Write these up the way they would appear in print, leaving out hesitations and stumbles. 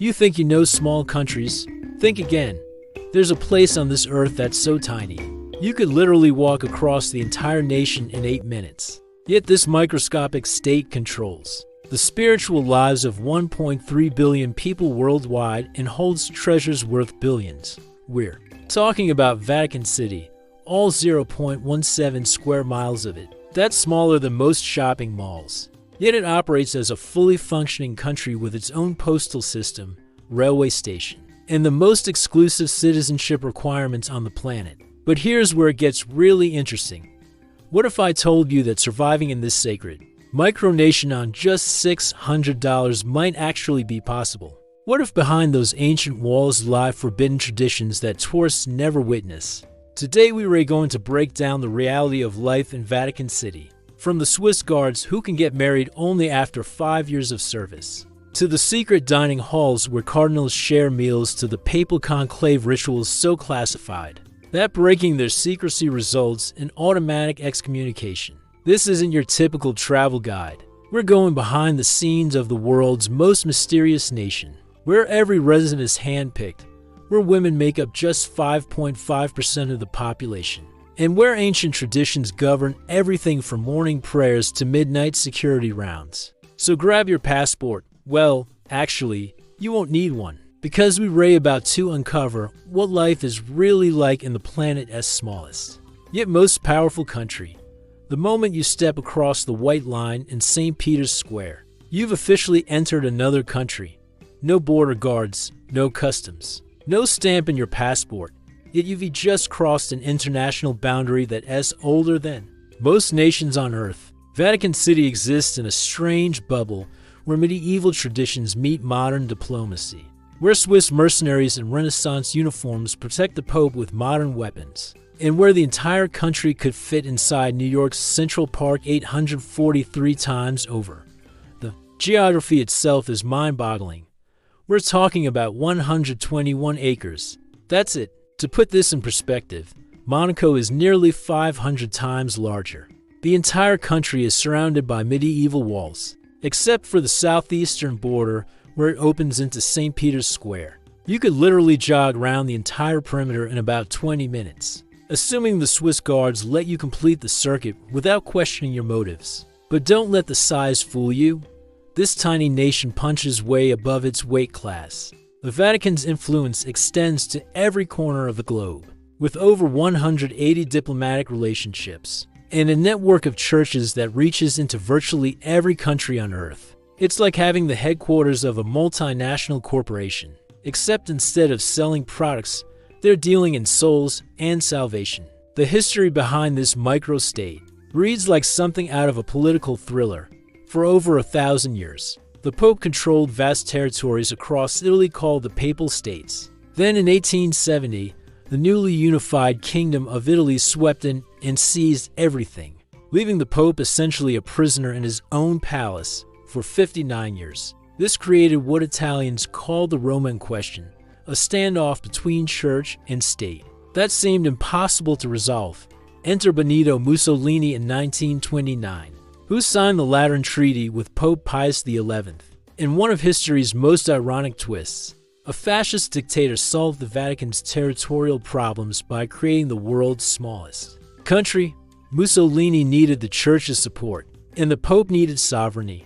You think you know small countries? Think again. There's a place on this earth that's so tiny, you could literally walk across the entire nation in 8 minutes. Yet this microscopic state controls the spiritual lives of 1.3 billion people worldwide and holds treasures worth billions. We're talking about Vatican City, all 0.17 square miles of it. That's smaller than most shopping malls. Yet it operates as a fully functioning country with its own postal system, railway station, and the most exclusive citizenship requirements on the planet. But here's where it gets really interesting. What if I told you that surviving in this sacred micronation on just $600 might actually be possible? What if behind those ancient walls lie forbidden traditions that tourists never witness? Today we are going to break down the reality of life in Vatican City. From the Swiss guards who can get married only after 5 years of service, to the secret dining halls where cardinals share meals, to the papal conclave rituals so classified that breaking their secrecy results in automatic excommunication. This isn't your typical travel guide. We're going behind the scenes of the world's most mysterious nation, where every resident is handpicked, where women make up just 5.5% of the population, and where ancient traditions govern everything from morning prayers to midnight security rounds. So grab your passport. Well, actually, you won't need one, because we're about to uncover what life is really like in the planet's smallest, yet most powerful country. The moment you step across the white line in St. Peter's Square, you've officially entered another country. No border guards, no customs, no stamp in your passport, yet you've just crossed an international boundary that's older than most nations on Earth. Vatican City exists in a strange bubble where medieval traditions meet modern diplomacy, where Swiss mercenaries in Renaissance uniforms protect the Pope with modern weapons, and where the entire country could fit inside New York's Central Park 843 times over. The geography itself is mind-boggling. We're talking about 121 acres. That's it. To put this in perspective, Monaco is nearly 500 times larger. The entire country is surrounded by medieval walls, except for the southeastern border where it opens into St. Peter's Square. You could literally jog around the entire perimeter in about 20 minutes, assuming the Swiss guards let you complete the circuit without questioning your motives. But don't let the size fool you. This tiny nation punches way above its weight class. The Vatican's influence extends to every corner of the globe, with over 180 diplomatic relationships and a network of churches that reaches into virtually every country on Earth. It's like having the headquarters of a multinational corporation, except instead of selling products, they're dealing in souls and salvation. The history behind this micro-state reads like something out of a political thriller. For over 1,000 years, the Pope controlled vast territories across Italy called the Papal States. Then in 1870, the newly unified Kingdom of Italy swept in and seized everything, leaving the Pope essentially a prisoner in his own palace for 59 years. This created what Italians call the Roman Question, a standoff between church and state that seemed impossible to resolve. Enter Benito Mussolini in 1929, who signed the Lateran Treaty with Pope Pius XI. In one of history's most ironic twists, a fascist dictator solved the Vatican's territorial problems by creating the world's smallest country. Mussolini needed the Church's support, and the Pope needed sovereignty.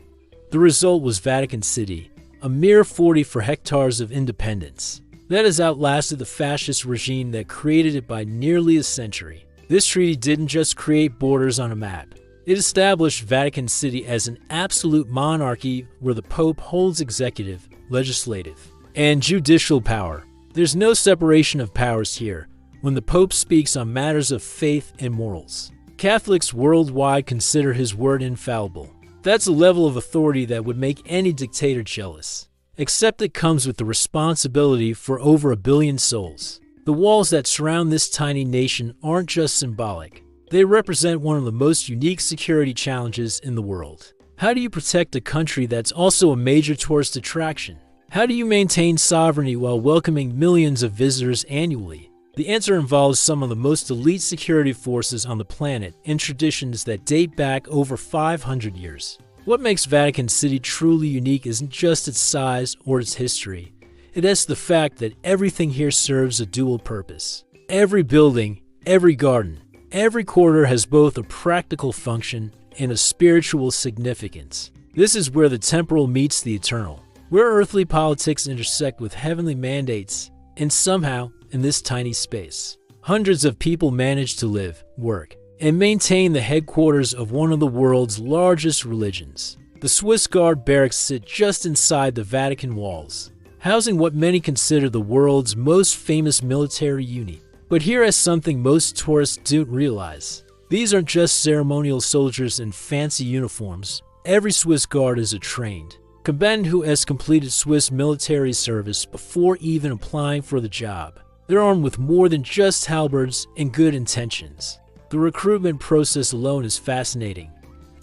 The result was Vatican City, a mere 44 hectares of independence that has outlasted the fascist regime that created it by nearly a century. This treaty didn't just create borders on a map. It established Vatican City as an absolute monarchy where the Pope holds executive, legislative, and judicial power. There's no separation of powers here when the Pope speaks on matters of faith and morals. Catholics worldwide consider his word infallible. That's a level of authority that would make any dictator jealous. Except it comes with the responsibility for over 1 billion souls. The walls that surround this tiny nation aren't just symbolic. They represent one of the most unique security challenges in the world. How do you protect a country that's also a major tourist attraction? How do you maintain sovereignty while welcoming millions of visitors annually? The answer involves some of the most elite security forces on the planet and traditions that date back over 500 years. What makes Vatican City truly unique isn't just its size or its history. It has the fact that everything here serves a dual purpose. Every building, every garden, every quarter has both a practical function and a spiritual significance. This is where the temporal meets the eternal, where earthly politics intersect with heavenly mandates, and somehow, in this tiny space, hundreds of people manage to live, work, and maintain the headquarters of one of the world's largest religions. The Swiss Guard barracks sit just inside the Vatican walls, housing what many consider the world's most famous military unit. But here is something most tourists don't realize. These aren't just ceremonial soldiers in fancy uniforms. Every Swiss Guard is a trained combatant who has completed Swiss military service before even applying for the job. They're armed with more than just halberds and good intentions. The recruitment process alone is fascinating.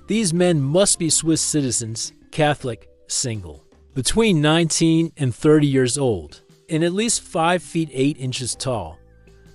These men must be Swiss citizens, Catholic, single, between 19 and 30 years old, and at least 5 feet 8 inches tall.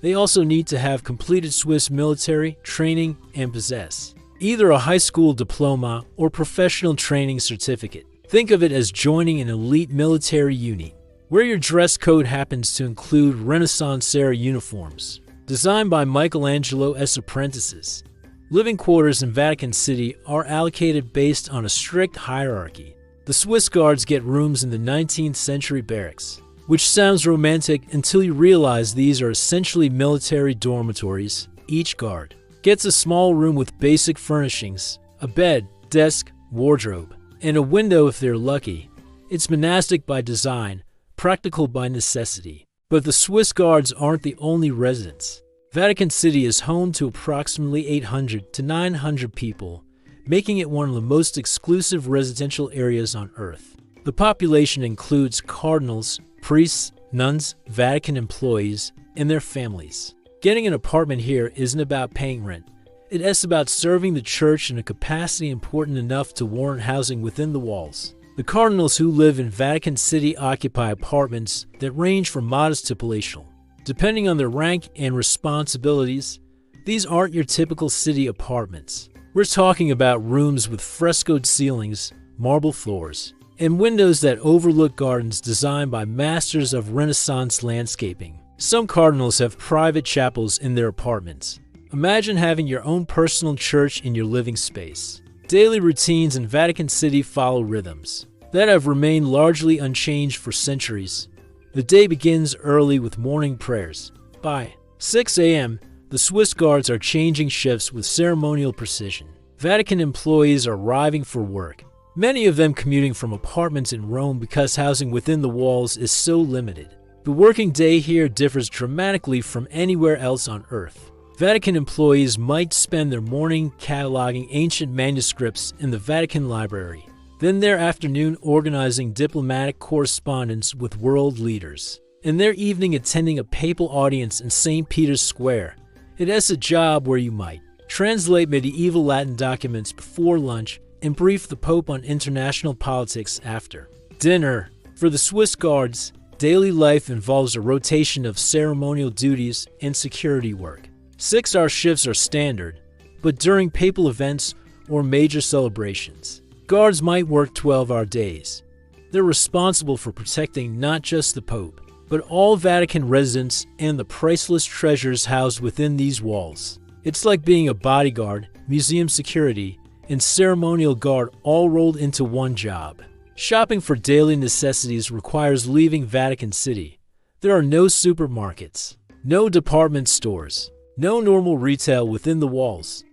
They also need to have completed Swiss military training and possess either a high school diploma or professional training certificate. Think of it as joining an elite military unit, where your dress code happens to include Renaissance-era uniforms, designed by Michelangelo's apprentices. Living quarters in Vatican City are allocated based on a strict hierarchy. The Swiss Guards get rooms in the 19th century barracks, which sounds romantic until you realize these are essentially military dormitories. Each guard gets a small room with basic furnishings, a bed, desk, wardrobe, and a window if they're lucky. It's monastic by design, practical by necessity. But the Swiss Guards aren't the only residents. Vatican City is home to approximately 800 to 900 people, making it one of the most exclusive residential areas on Earth. The population includes cardinals, priests, nuns, Vatican employees, and their families. Getting an apartment here isn't about paying rent. It is about serving the church in a capacity important enough to warrant housing within the walls. The cardinals who live in Vatican City occupy apartments that range from modest to palatial. Depending on their rank and responsibilities, these aren't your typical city apartments. We're talking about rooms with frescoed ceilings, marble floors, and windows that overlook gardens designed by masters of Renaissance landscaping. Some cardinals have private chapels in their apartments. Imagine having your own personal church in your living space. Daily routines in Vatican City follow rhythms that have remained largely unchanged for centuries. The day begins early with morning prayers. By 6 a.m., the Swiss Guards are changing shifts with ceremonial precision. Vatican employees are arriving for work, many of them commuting from apartments in Rome because housing within the walls is so limited. The working day here differs dramatically from anywhere else on Earth. Vatican employees might spend their morning cataloging ancient manuscripts in the Vatican Library, then their afternoon organizing diplomatic correspondence with world leaders, and their evening attending a papal audience in St. Peter's Square. It is a job where you might translate medieval Latin documents before lunch and brief the Pope on international politics after dinner. For the Swiss Guards, daily life involves a rotation of ceremonial duties and security work. 6-hour shifts are standard, but during papal events or major celebrations, guards might work 12-hour days. They're responsible for protecting not just the Pope, but all Vatican residents and the priceless treasures housed within these walls. It's like being a bodyguard, museum security, and ceremonial guard all rolled into one job. Shopping for daily necessities requires leaving Vatican City. There are no supermarkets, no department stores, no normal retail within the walls.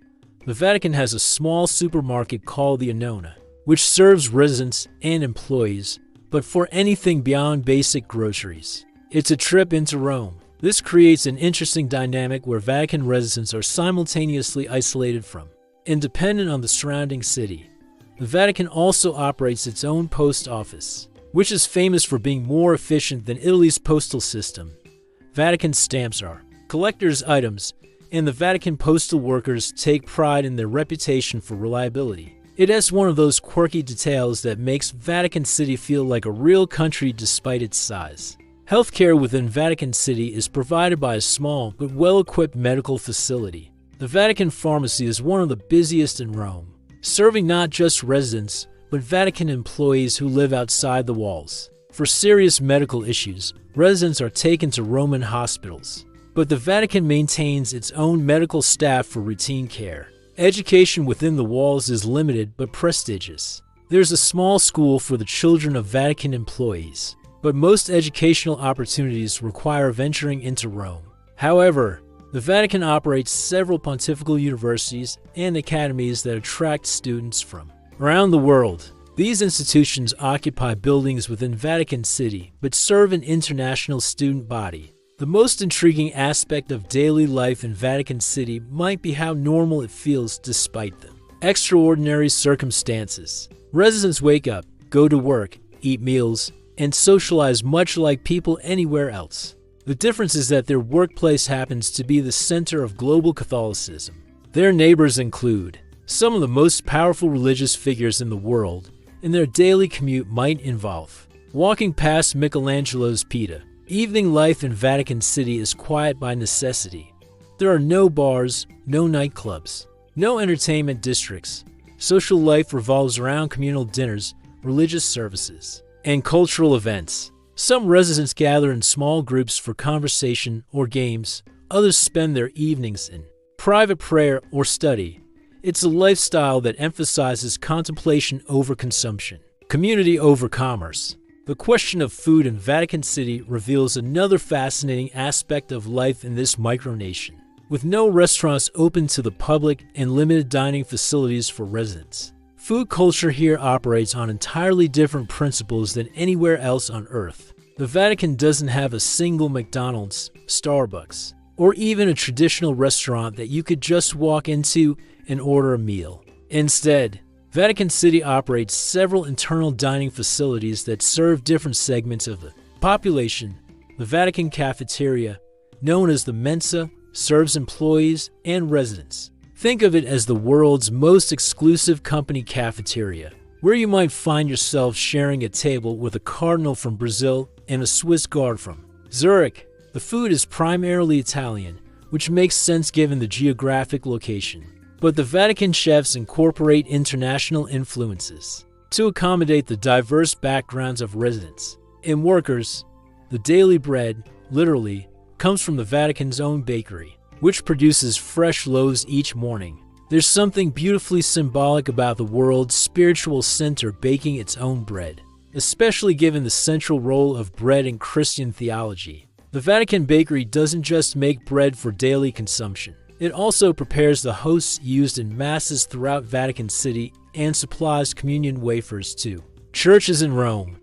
The Vatican has a small supermarket called the Annona, which serves residents and employees, but for anything beyond basic groceries. It's a trip into Rome. This creates an interesting dynamic where Vatican residents are simultaneously isolated from and dependent on the surrounding city. The Vatican also operates its own post office, which is famous for being more efficient than Italy's postal system. Vatican stamps are collector's items, and the Vatican postal workers take pride in their reputation for reliability. It is one of those quirky details that makes Vatican City feel like a real country despite its size. Healthcare within Vatican City is provided by a small but well-equipped medical facility. The Vatican Pharmacy is one of the busiest in Rome, serving not just residents, but Vatican employees who live outside the walls. For serious medical issues, residents are taken to Roman hospitals. But the Vatican maintains its own medical staff for routine care. Education within the walls is limited but prestigious. There's a small school for the children of Vatican employees, but most educational opportunities require venturing into Rome. However, the Vatican operates several pontifical universities and academies that attract students from around the world. These institutions occupy buildings within Vatican City but serve an international student body. The most intriguing aspect of daily life in Vatican City might be how normal it feels despite them extraordinary circumstances. Residents wake up, go to work, eat meals, and socialize much like people anywhere else. The difference is that their workplace happens to be the center of global Catholicism. Their neighbors include some of the most powerful religious figures in the world, and their daily commute might involve walking past Michelangelo's Pieta. Evening life in Vatican City is quiet by necessity. There are no bars, no nightclubs, no entertainment districts. Social life revolves around communal dinners, religious services, and cultural events. Some residents gather in small groups for conversation or games. Others spend their evenings in private prayer or study. It's a lifestyle that emphasizes contemplation over consumption, community over commerce. The question of food in Vatican City reveals another fascinating aspect of life in this micronation. With no restaurants open to the public and limited dining facilities for residents, food culture here operates on entirely different principles than anywhere else on Earth. The Vatican doesn't have a single McDonald's, Starbucks, or even a traditional restaurant that you could just walk into and order a meal. Instead, Vatican City operates several internal dining facilities that serve different segments of the population. The Vatican cafeteria, known as the Mensa, serves employees and residents. Think of it as the world's most exclusive company cafeteria, where you might find yourself sharing a table with a cardinal from Brazil and a Swiss guard from Zurich. The food is primarily Italian, which makes sense given the geographic location. But the Vatican chefs incorporate international influences to accommodate the diverse backgrounds of residents and workers. The daily bread, literally, comes from the Vatican's own bakery, which produces fresh loaves each morning. There's something beautifully symbolic about the world's spiritual center baking its own bread, especially given the central role of bread in Christian theology. The Vatican bakery doesn't just make bread for daily consumption. It also prepares the hosts used in masses throughout Vatican City and supplies communion wafers to churches in Rome.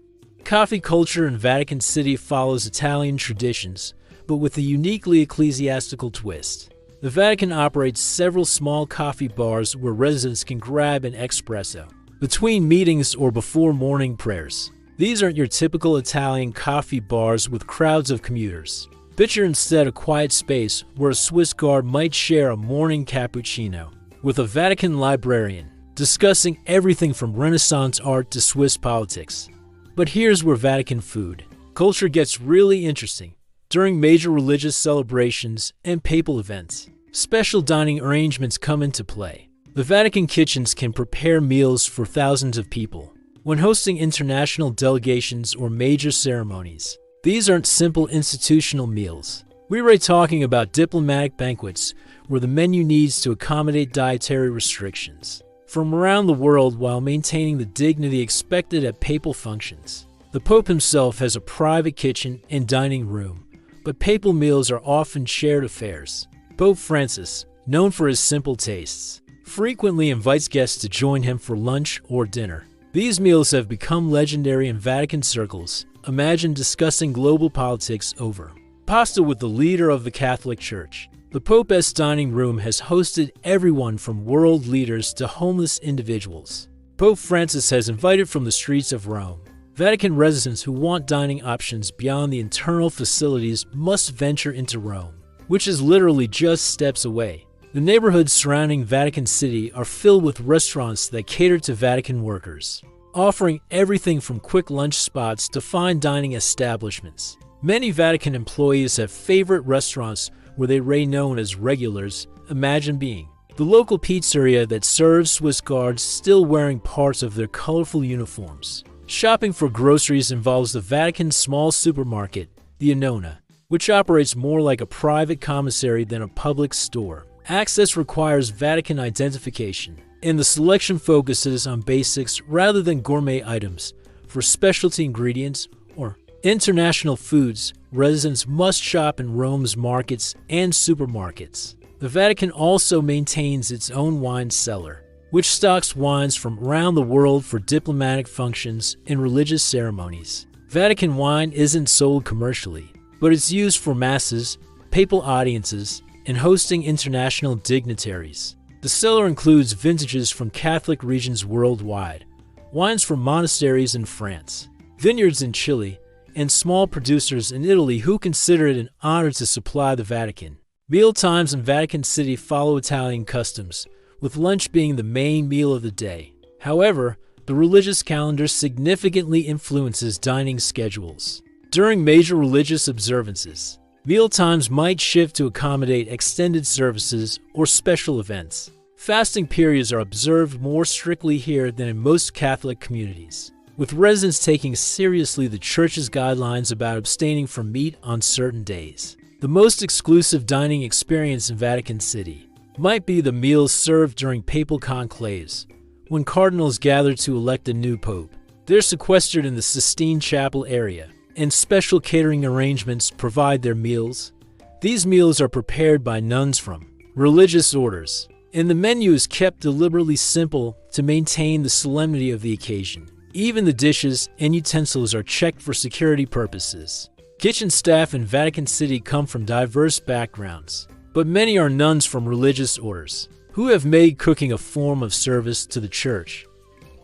Coffee culture in Vatican City follows Italian traditions, but with a uniquely ecclesiastical twist. The Vatican operates several small coffee bars where residents can grab an espresso between meetings or before morning prayers. These aren't your typical Italian coffee bars with crowds of commuters. Picture instead a quiet space where a Swiss guard might share a morning cappuccino with a Vatican librarian, discussing everything from Renaissance art to Swiss politics. But here's where Vatican food culture gets really interesting. During major religious celebrations and papal events, special dining arrangements come into play. The Vatican kitchens can prepare meals for thousands of people. When hosting international delegations or major ceremonies, these aren't simple institutional meals. We're talking about diplomatic banquets where the menu needs to accommodate dietary restrictions from around the world while maintaining the dignity expected at papal functions. The Pope himself has a private kitchen and dining room, but papal meals are often shared affairs. Pope Francis, known for his simple tastes, frequently invites guests to join him for lunch or dinner. These meals have become legendary in Vatican circles. Imagine discussing global politics over pasta with the leader of the Catholic Church. The Pope's dining room has hosted everyone from world leaders to homeless individuals. Pope Francis has invited from the streets of Rome. Vatican residents who want dining options beyond the internal facilities must venture into Rome, which is literally just steps away. The neighborhoods surrounding Vatican City are filled with restaurants that cater to Vatican workers, offering everything from quick lunch spots to fine dining establishments. Many Vatican employees have favorite restaurants where they are known as regulars. Imagine being the local pizzeria that serves Swiss guards still wearing parts of their colorful uniforms, Shopping for groceries involves the Vatican's small supermarket, the Annona, which operates more like a private commissary than a public store. Access requires Vatican identification, and the selection focuses on basics rather than gourmet items. For specialty ingredients or international foods, residents must shop in Rome's markets and supermarkets. The Vatican also maintains its own wine cellar, which stocks wines from around the world for diplomatic functions and religious ceremonies. Vatican wine isn't sold commercially, but it's used for masses, papal audiences, and hosting international dignitaries. The cellar includes vintages from Catholic regions worldwide, wines from monasteries in France, vineyards in Chile, and small producers in Italy who consider it an honor to supply the Vatican. Meal times in Vatican City follow Italian customs, with lunch being the main meal of the day. However, the religious calendar significantly influences dining schedules. During major religious observances, meal times might shift to accommodate extended services or special events. Fasting periods are observed more strictly here than in most Catholic communities, with residents taking seriously the Church's guidelines about abstaining from meat on certain days. The most exclusive dining experience in Vatican City might be the meals served during papal conclaves, when cardinals gather to elect a new pope. They're sequestered in the Sistine Chapel area, and special catering arrangements provide their meals. These meals are prepared by nuns from religious orders, and the menu is kept deliberately simple to maintain the solemnity of the occasion. Even the dishes and utensils are checked for security purposes. Kitchen staff in Vatican City come from diverse backgrounds, but many are nuns from religious orders who have made cooking a form of service to the Church.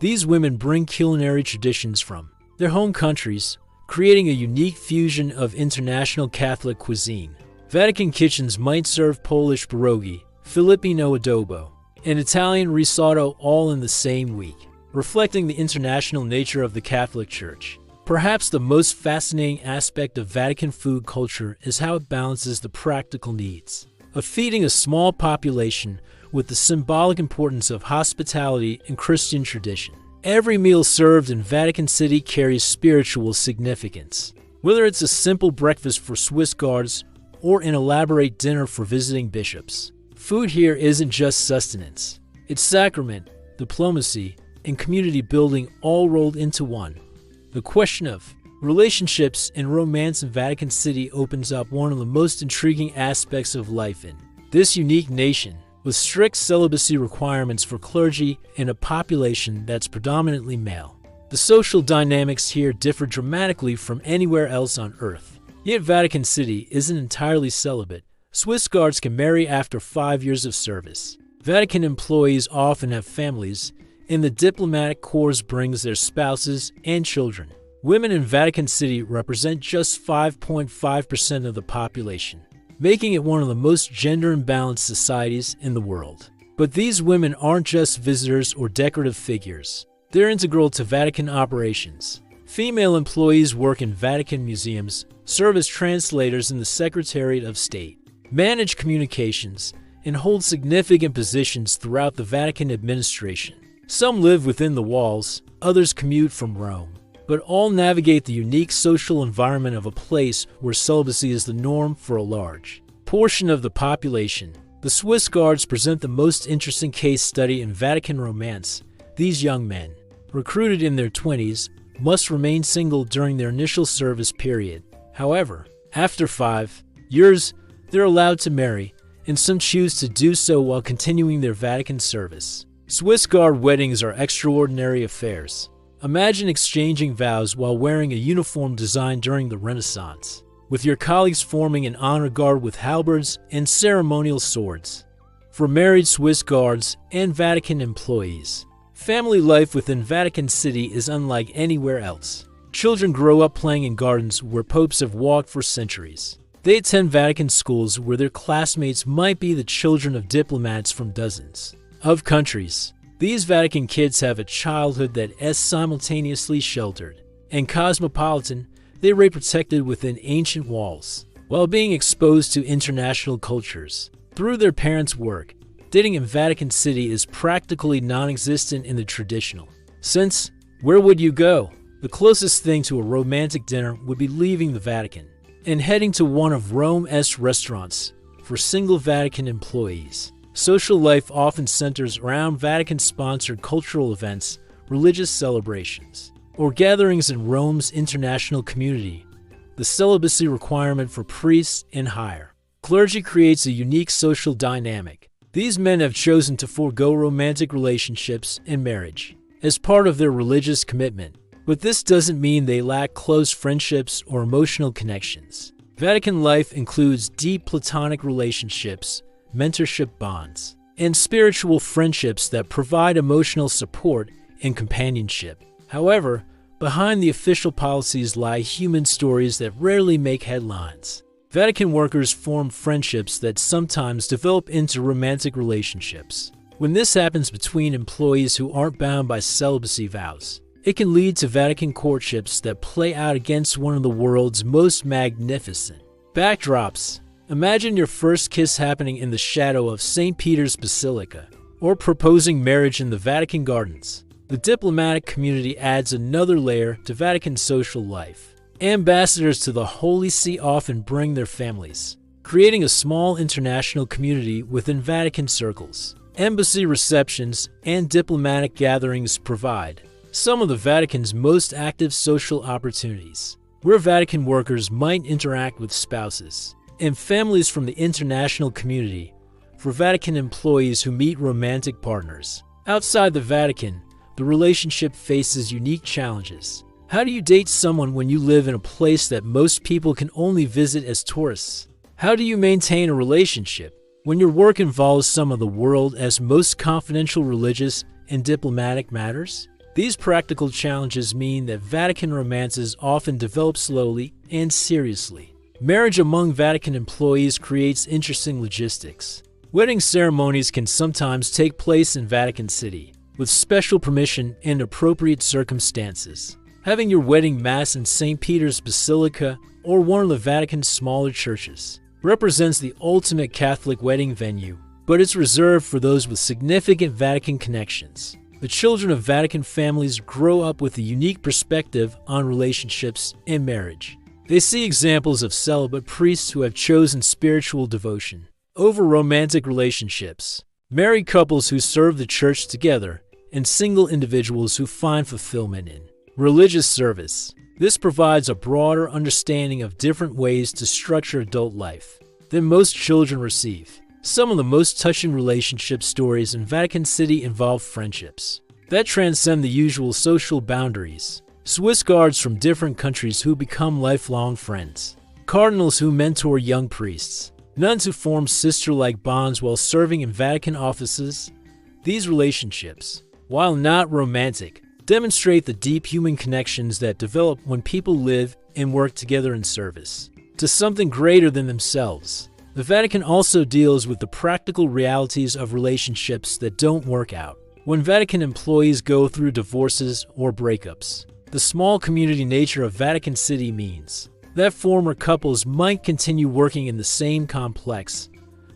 These women bring culinary traditions from their home countries, creating a unique fusion of international Catholic cuisine. Vatican kitchens might serve Polish pierogi, Filipino adobo, and Italian risotto all in the same week, reflecting the international nature of the Catholic Church. Perhaps the most fascinating aspect of Vatican food culture is how it balances the practical needs of feeding a small population with the symbolic importance of hospitality and Christian tradition. Every meal served in Vatican City carries spiritual significance. Whether it's a simple breakfast for Swiss guards or an elaborate dinner for visiting bishops, food here isn't just sustenance. It's sacrament, diplomacy, and community building all rolled into one. The question of relationships and romance in Vatican City opens up one of the most intriguing aspects of life in this unique nation, with strict celibacy requirements for clergy and a population that's predominantly male. The social dynamics here differ dramatically from anywhere else on Earth. Yet Vatican City isn't entirely celibate. Swiss guards can marry after 5 years of service. Vatican employees often have families, and the diplomatic corps brings their spouses and children. Women in Vatican City represent just 5.5% of the population, making it one of the most gender-imbalanced societies in the world. But these women aren't just visitors or decorative figures. They're integral to Vatican operations. Female employees work in Vatican museums, serve as translators in the Secretariat of State, manage communications, and hold significant positions throughout the Vatican administration. Some live within the walls, others commute from Rome, but all navigate the unique social environment of a place where celibacy is the norm for a large portion of the population. The Swiss guards present the most interesting case study in Vatican romance. These young men, recruited in their 20s, must remain single during their initial service period. However, after 5 years, they're allowed to marry, and some choose to do so while continuing their Vatican service. Swiss guard weddings are extraordinary affairs. Imagine exchanging vows while wearing a uniform designed during the Renaissance, with your colleagues forming an honor guard with halberds and ceremonial swords. For married Swiss guards and Vatican employees, family life within Vatican City is unlike anywhere else. Children grow up playing in gardens where popes have walked for centuries. They attend Vatican schools where their classmates might be the children of diplomats from dozens of countries. These Vatican kids have a childhood that is simultaneously sheltered and cosmopolitan. They are protected within ancient walls, while being exposed to international cultures. Through their parents' work, dating in Vatican City is practically non-existent in the traditional sense. Where would you go? The closest thing to a romantic dinner would be leaving the Vatican and heading to one of Rome's restaurants for single Vatican employees. Social life often centers around Vatican-sponsored cultural events, religious celebrations, or gatherings in Rome's international community. The celibacy requirement for priests and higher clergy creates a unique social dynamic. These men have chosen to forego romantic relationships and marriage as part of their religious commitment, but this doesn't mean they lack close friendships or emotional connections. Vatican life includes deep platonic relationships, mentorship bonds, and spiritual friendships that provide emotional support and companionship. However, behind the official policies lie human stories that rarely make headlines. Vatican workers form friendships that sometimes develop into romantic relationships. When this happens between employees who aren't bound by celibacy vows, it can lead to Vatican courtships that play out against one of the world's most magnificent backdrops. Imagine your first kiss happening in the shadow of St. Peter's Basilica, or proposing marriage in the Vatican Gardens. The diplomatic community adds another layer to Vatican social life. Ambassadors to the Holy See often bring their families, creating a small international community within Vatican circles. Embassy receptions and diplomatic gatherings provide some of the Vatican's most active social opportunities, where Vatican workers might interact with spouses and families from the international community. For Vatican employees who meet romantic partners outside the Vatican, the relationship faces unique challenges. How do you date someone when you live in a place that most people can only visit as tourists? How do you maintain a relationship when your work involves some of the world's most confidential religious and diplomatic matters? These practical challenges mean that Vatican romances often develop slowly and seriously. Marriage among Vatican employees creates interesting logistics. Wedding ceremonies can sometimes take place in Vatican City, with special permission and appropriate circumstances. Having your wedding mass in St. Peter's Basilica or one of the Vatican's smaller churches represents the ultimate Catholic wedding venue, but it's reserved for those with significant Vatican connections. The children of Vatican families grow up with a unique perspective on relationships and marriage. They see examples of celibate priests who have chosen spiritual devotion over romantic relationships, married couples who serve the church together, and single individuals who find fulfillment in religious service. This provides a broader understanding of different ways to structure adult life than most children receive. Some of the most touching relationship stories in Vatican City involve friendships that transcend the usual social boundaries. Swiss guards from different countries who become lifelong friends, cardinals who mentor young priests, nuns who form sister-like bonds while serving in Vatican offices. These relationships, while not romantic, demonstrate the deep human connections that develop when people live and work together in service to something greater than themselves. The Vatican also deals with the practical realities of relationships that don't work out. When Vatican employees go through divorces or breakups, the small community nature of Vatican City means that former couples might continue working in the same complex.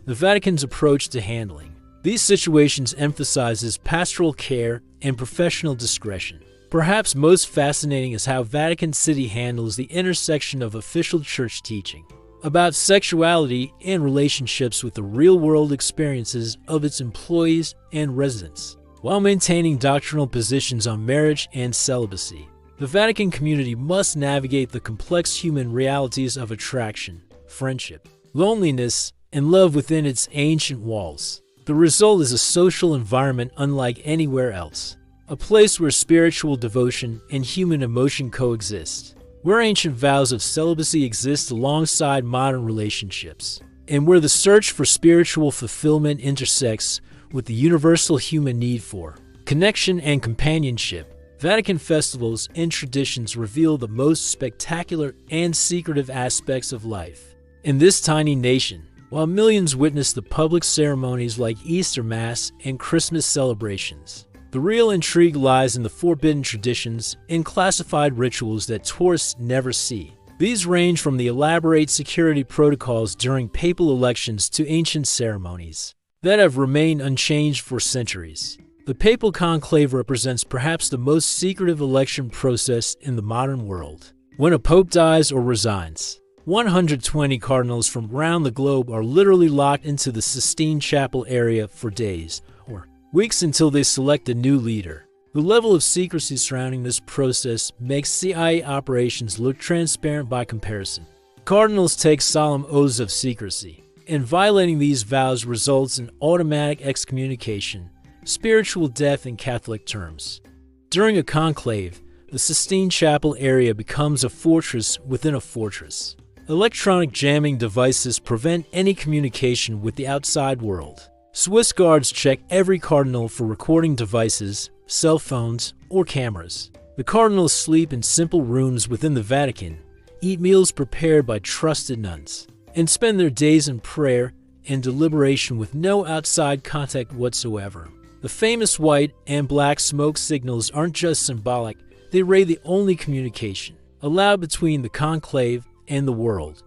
The Vatican's approach to handling these situations emphasizes pastoral care and professional discretion. Perhaps most fascinating is how Vatican City handles the intersection of official church teaching about sexuality and relationships with the real-world experiences of its employees and residents, while maintaining doctrinal positions on marriage and celibacy. The Vatican community must navigate the complex human realities of attraction, friendship, loneliness, and love within its ancient walls. The result is a social environment unlike anywhere else, a place where spiritual devotion and human emotion coexist, where ancient vows of celibacy exist alongside modern relationships, and where the search for spiritual fulfillment intersects with the universal human need for connection and companionship. Vatican festivals and traditions reveal the most spectacular and secretive aspects of life in this tiny nation. While millions witness the public ceremonies like Easter Mass and Christmas celebrations, the real intrigue lies in the forbidden traditions and classified rituals that tourists never see. These range from the elaborate security protocols during papal elections to ancient ceremonies that have remained unchanged for centuries. The papal conclave represents perhaps the most secretive election process in the modern world. When a pope dies or resigns, 120 cardinals from around the globe are literally locked into the Sistine Chapel area for days or weeks until they select a new leader. The level of secrecy surrounding this process makes CIA operations look transparent by comparison. Cardinals take solemn oaths of secrecy, and violating these vows results in automatic excommunication, spiritual death in Catholic terms. During a conclave, the Sistine Chapel area becomes a fortress within a fortress. Electronic jamming devices prevent any communication with the outside world. Swiss guards check every cardinal for recording devices, cell phones, or cameras. The cardinals sleep in simple rooms within the Vatican, eat meals prepared by trusted nuns, and spend their days in prayer and deliberation with no outside contact whatsoever. The famous white and black smoke signals aren't just symbolic, they ray the only communication allowed between the conclave and the world.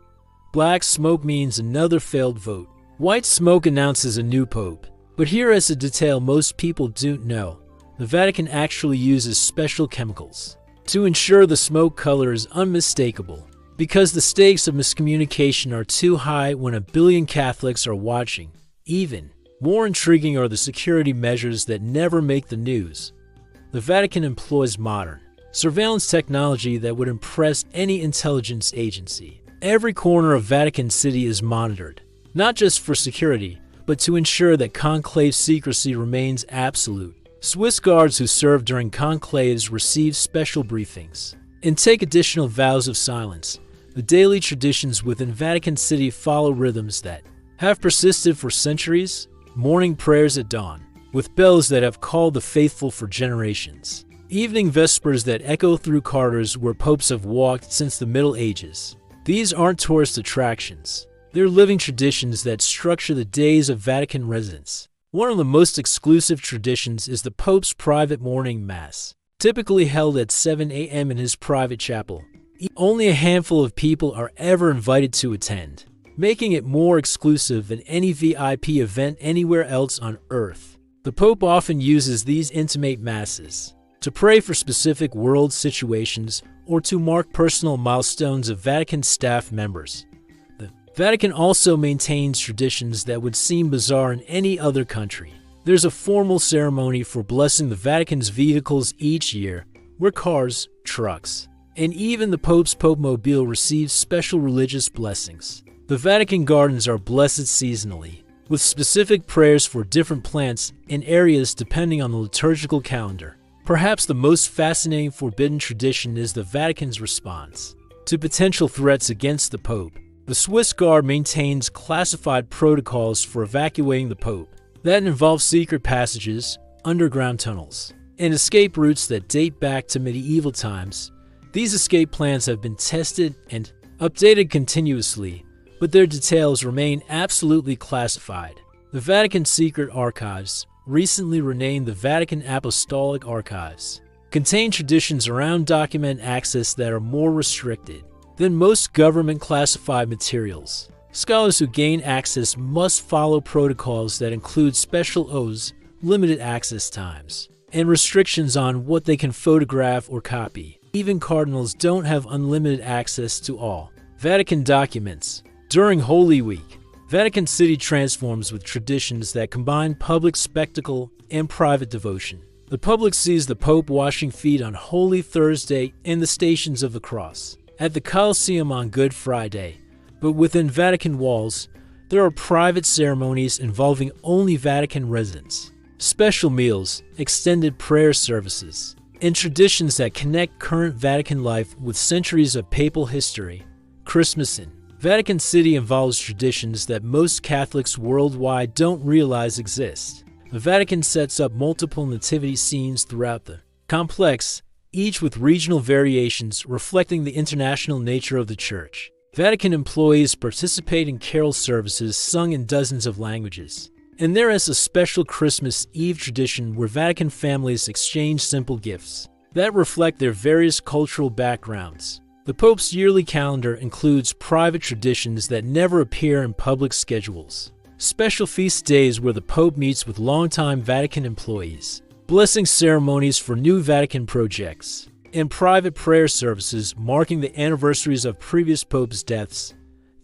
Black smoke means another failed vote. White smoke announces a new pope. But here is a detail most people don't know. The Vatican actually uses special chemicals to ensure the smoke color is unmistakable, because the stakes of miscommunication are too high when a billion Catholics are watching. Even more intriguing are the security measures that never make the news. The Vatican employs modern surveillance technology that would impress any intelligence agency. Every corner of Vatican City is monitored, not just for security, but to ensure that conclave secrecy remains absolute. Swiss guards who serve during conclaves receive special briefings and take additional vows of silence. The daily traditions within Vatican City follow rhythms that have persisted for centuries. Morning prayers at dawn, with bells that have called the faithful for generations. Evening vespers that echo through corridors where popes have walked since the Middle Ages. These aren't tourist attractions. They're living traditions that structure the days of Vatican residents. One of the most exclusive traditions is the Pope's private morning mass, typically held at 7 a.m. in his private chapel. Only a handful of people are ever invited to attend, making it more exclusive than any VIP event anywhere else on Earth. The Pope often uses these intimate masses to pray for specific world situations or to mark personal milestones of Vatican staff members. The Vatican also maintains traditions that would seem bizarre in any other country. There's a formal ceremony for blessing the Vatican's vehicles each year, where cars, trucks, and even the Pope's Popemobile receives special religious blessings. The Vatican gardens are blessed seasonally, with specific prayers for different plants and areas depending on the liturgical calendar. Perhaps the most fascinating forbidden tradition is the Vatican's response to potential threats against the Pope. The Swiss Guard maintains classified protocols for evacuating the Pope that involve secret passages, underground tunnels, and escape routes that date back to medieval times. These escape plans have been tested and updated continuously, but their details remain absolutely classified. The Vatican Secret Archives, recently renamed the Vatican Apostolic Archives, contain traditions around document access that are more restricted than most government-classified materials. Scholars who gain access must follow protocols that include special oaths, limited access times, and restrictions on what they can photograph or copy. Even cardinals don't have unlimited access to all Vatican documents. During Holy Week, Vatican City transforms with traditions that combine public spectacle and private devotion. The public sees the Pope washing feet on Holy Thursday and the Stations of the Cross at the Colosseum on Good Friday, but within Vatican walls, there are private ceremonies involving only Vatican residents, special meals, extended prayer services, and traditions that connect current Vatican life with centuries of papal history. Christmas in Vatican City involves traditions that most Catholics worldwide don't realize exist. The Vatican sets up multiple nativity scenes throughout the complex, each with regional variations reflecting the international nature of the Church. Vatican employees participate in carol services sung in dozens of languages. And there is a special Christmas Eve tradition where Vatican families exchange simple gifts that reflect their various cultural backgrounds. The Pope's yearly calendar includes private traditions that never appear in public schedules. Special feast days where the Pope meets with longtime Vatican employees, blessing ceremonies for new Vatican projects, and private prayer services marking the anniversaries of previous popes' deaths.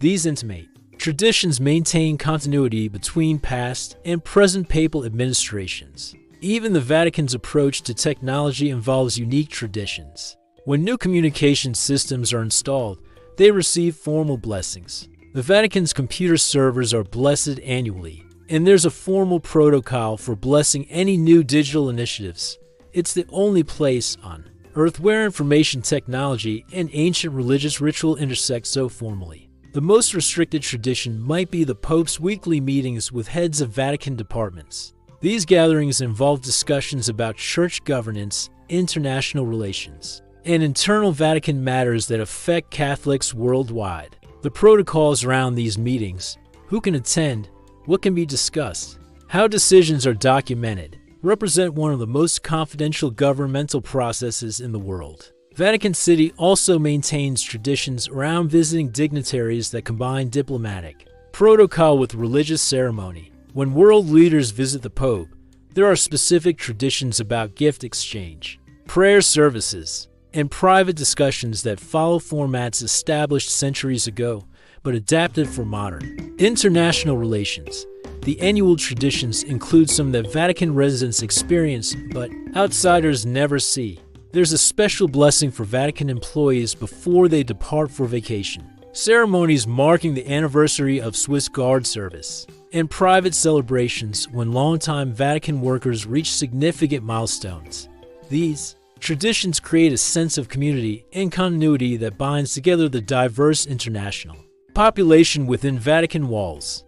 These intimate traditions maintain continuity between past and present papal administrations. Even the Vatican's approach to technology involves unique traditions. When new communication systems are installed, they receive formal blessings. The Vatican's computer servers are blessed annually, and there's a formal protocol for blessing any new digital initiatives. It's the only place on Earth where information technology and ancient religious ritual intersect so formally. The most restricted tradition might be the Pope's weekly meetings with heads of Vatican departments. These gatherings involve discussions about church governance, international relations, and internal Vatican matters that affect Catholics worldwide. The protocols around these meetings, who can attend, what can be discussed, how decisions are documented, represent one of the most confidential governmental processes in the world. Vatican City also maintains traditions around visiting dignitaries that combine diplomatic protocol with religious ceremony. When world leaders visit the Pope, there are specific traditions about gift exchange, prayer services, and private discussions that follow formats established centuries ago, but adapted for modern international relations. The annual traditions include some that Vatican residents experience, but outsiders never see. There's a special blessing for Vatican employees before they depart for vacation, ceremonies marking the anniversary of Swiss Guard service, and private celebrations when longtime Vatican workers reach significant milestones. These traditions create a sense of community and continuity that binds together the diverse international population within Vatican walls.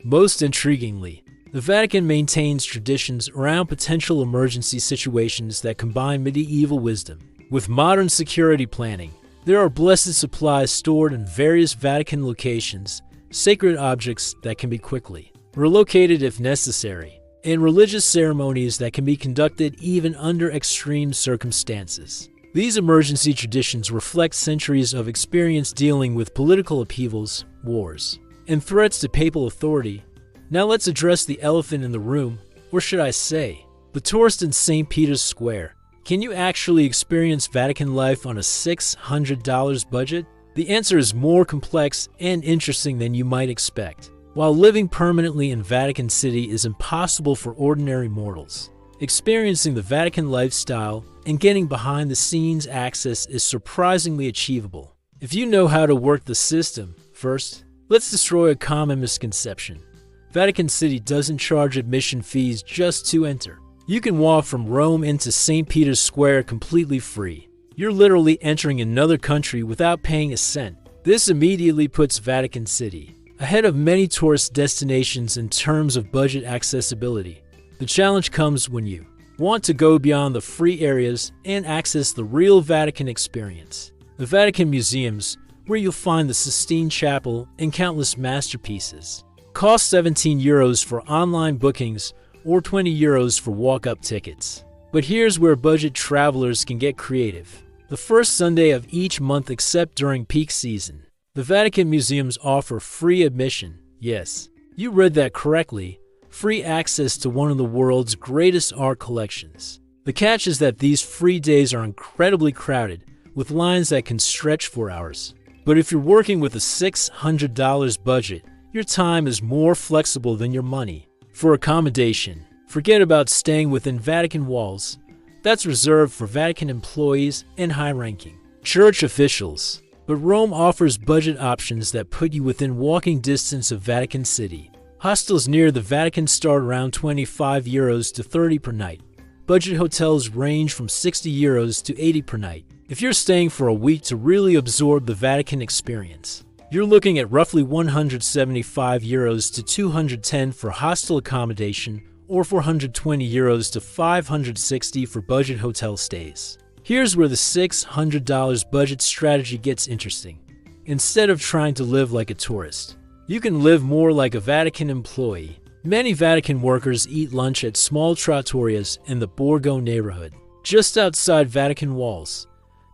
Most intriguingly, the Vatican maintains traditions around potential emergency situations that combine medieval wisdom with modern security planning. There are blessed supplies stored in various Vatican locations, sacred objects that can be quickly relocated if necessary, and religious ceremonies that can be conducted even under extreme circumstances. These emergency traditions reflect centuries of experience dealing with political upheavals, wars, and threats to papal authority. Now let's address the elephant in the room, or should I say, the tourist in St. Peter's Square. Can you actually experience Vatican life on a $600 budget? The answer is more complex and interesting than you might expect. While living permanently in Vatican City is impossible for ordinary mortals, experiencing the Vatican lifestyle and getting behind-the-scenes access is surprisingly achievable. If you know how to work the system, first, let's destroy a common misconception. Vatican City doesn't charge admission fees just to enter. You can walk from Rome into St. Peter's Square completely free. You're literally entering another country without paying a cent. This immediately puts Vatican City ahead of many tourist destinations in terms of budget accessibility. The challenge comes when you want to go beyond the free areas and access the real Vatican experience. The Vatican Museums, where you'll find the Sistine Chapel and countless masterpieces, cost 17 euros for online bookings or 20 euros for walk-up tickets. But here's where budget travelers can get creative. The first Sunday of each month except during peak season, the Vatican Museums offer free admission. Yes, you read that correctly. Free access to one of the world's greatest art collections. The catch is that these free days are incredibly crowded, with lines that can stretch for hours. But if you're working with a $600 budget, your time is more flexible than your money. For accommodation, forget about staying within Vatican walls. That's reserved for Vatican employees and high-ranking church officials. But Rome offers budget options that put you within walking distance of Vatican City. Hostels near the Vatican start around 25 euros to 30 per night. Budget hotels range from 60 euros to 80 per night. If you're staying for a week to really absorb the Vatican experience, you're looking at roughly 175 euros to 210 for hostel accommodation or 420 euros to 560 for budget hotel stays. Here's where the $600 budget strategy gets interesting. Instead of trying to live like a tourist, you can live more like a Vatican employee. Many Vatican workers eat lunch at small trattorias in the Borgo neighborhood, just outside Vatican walls.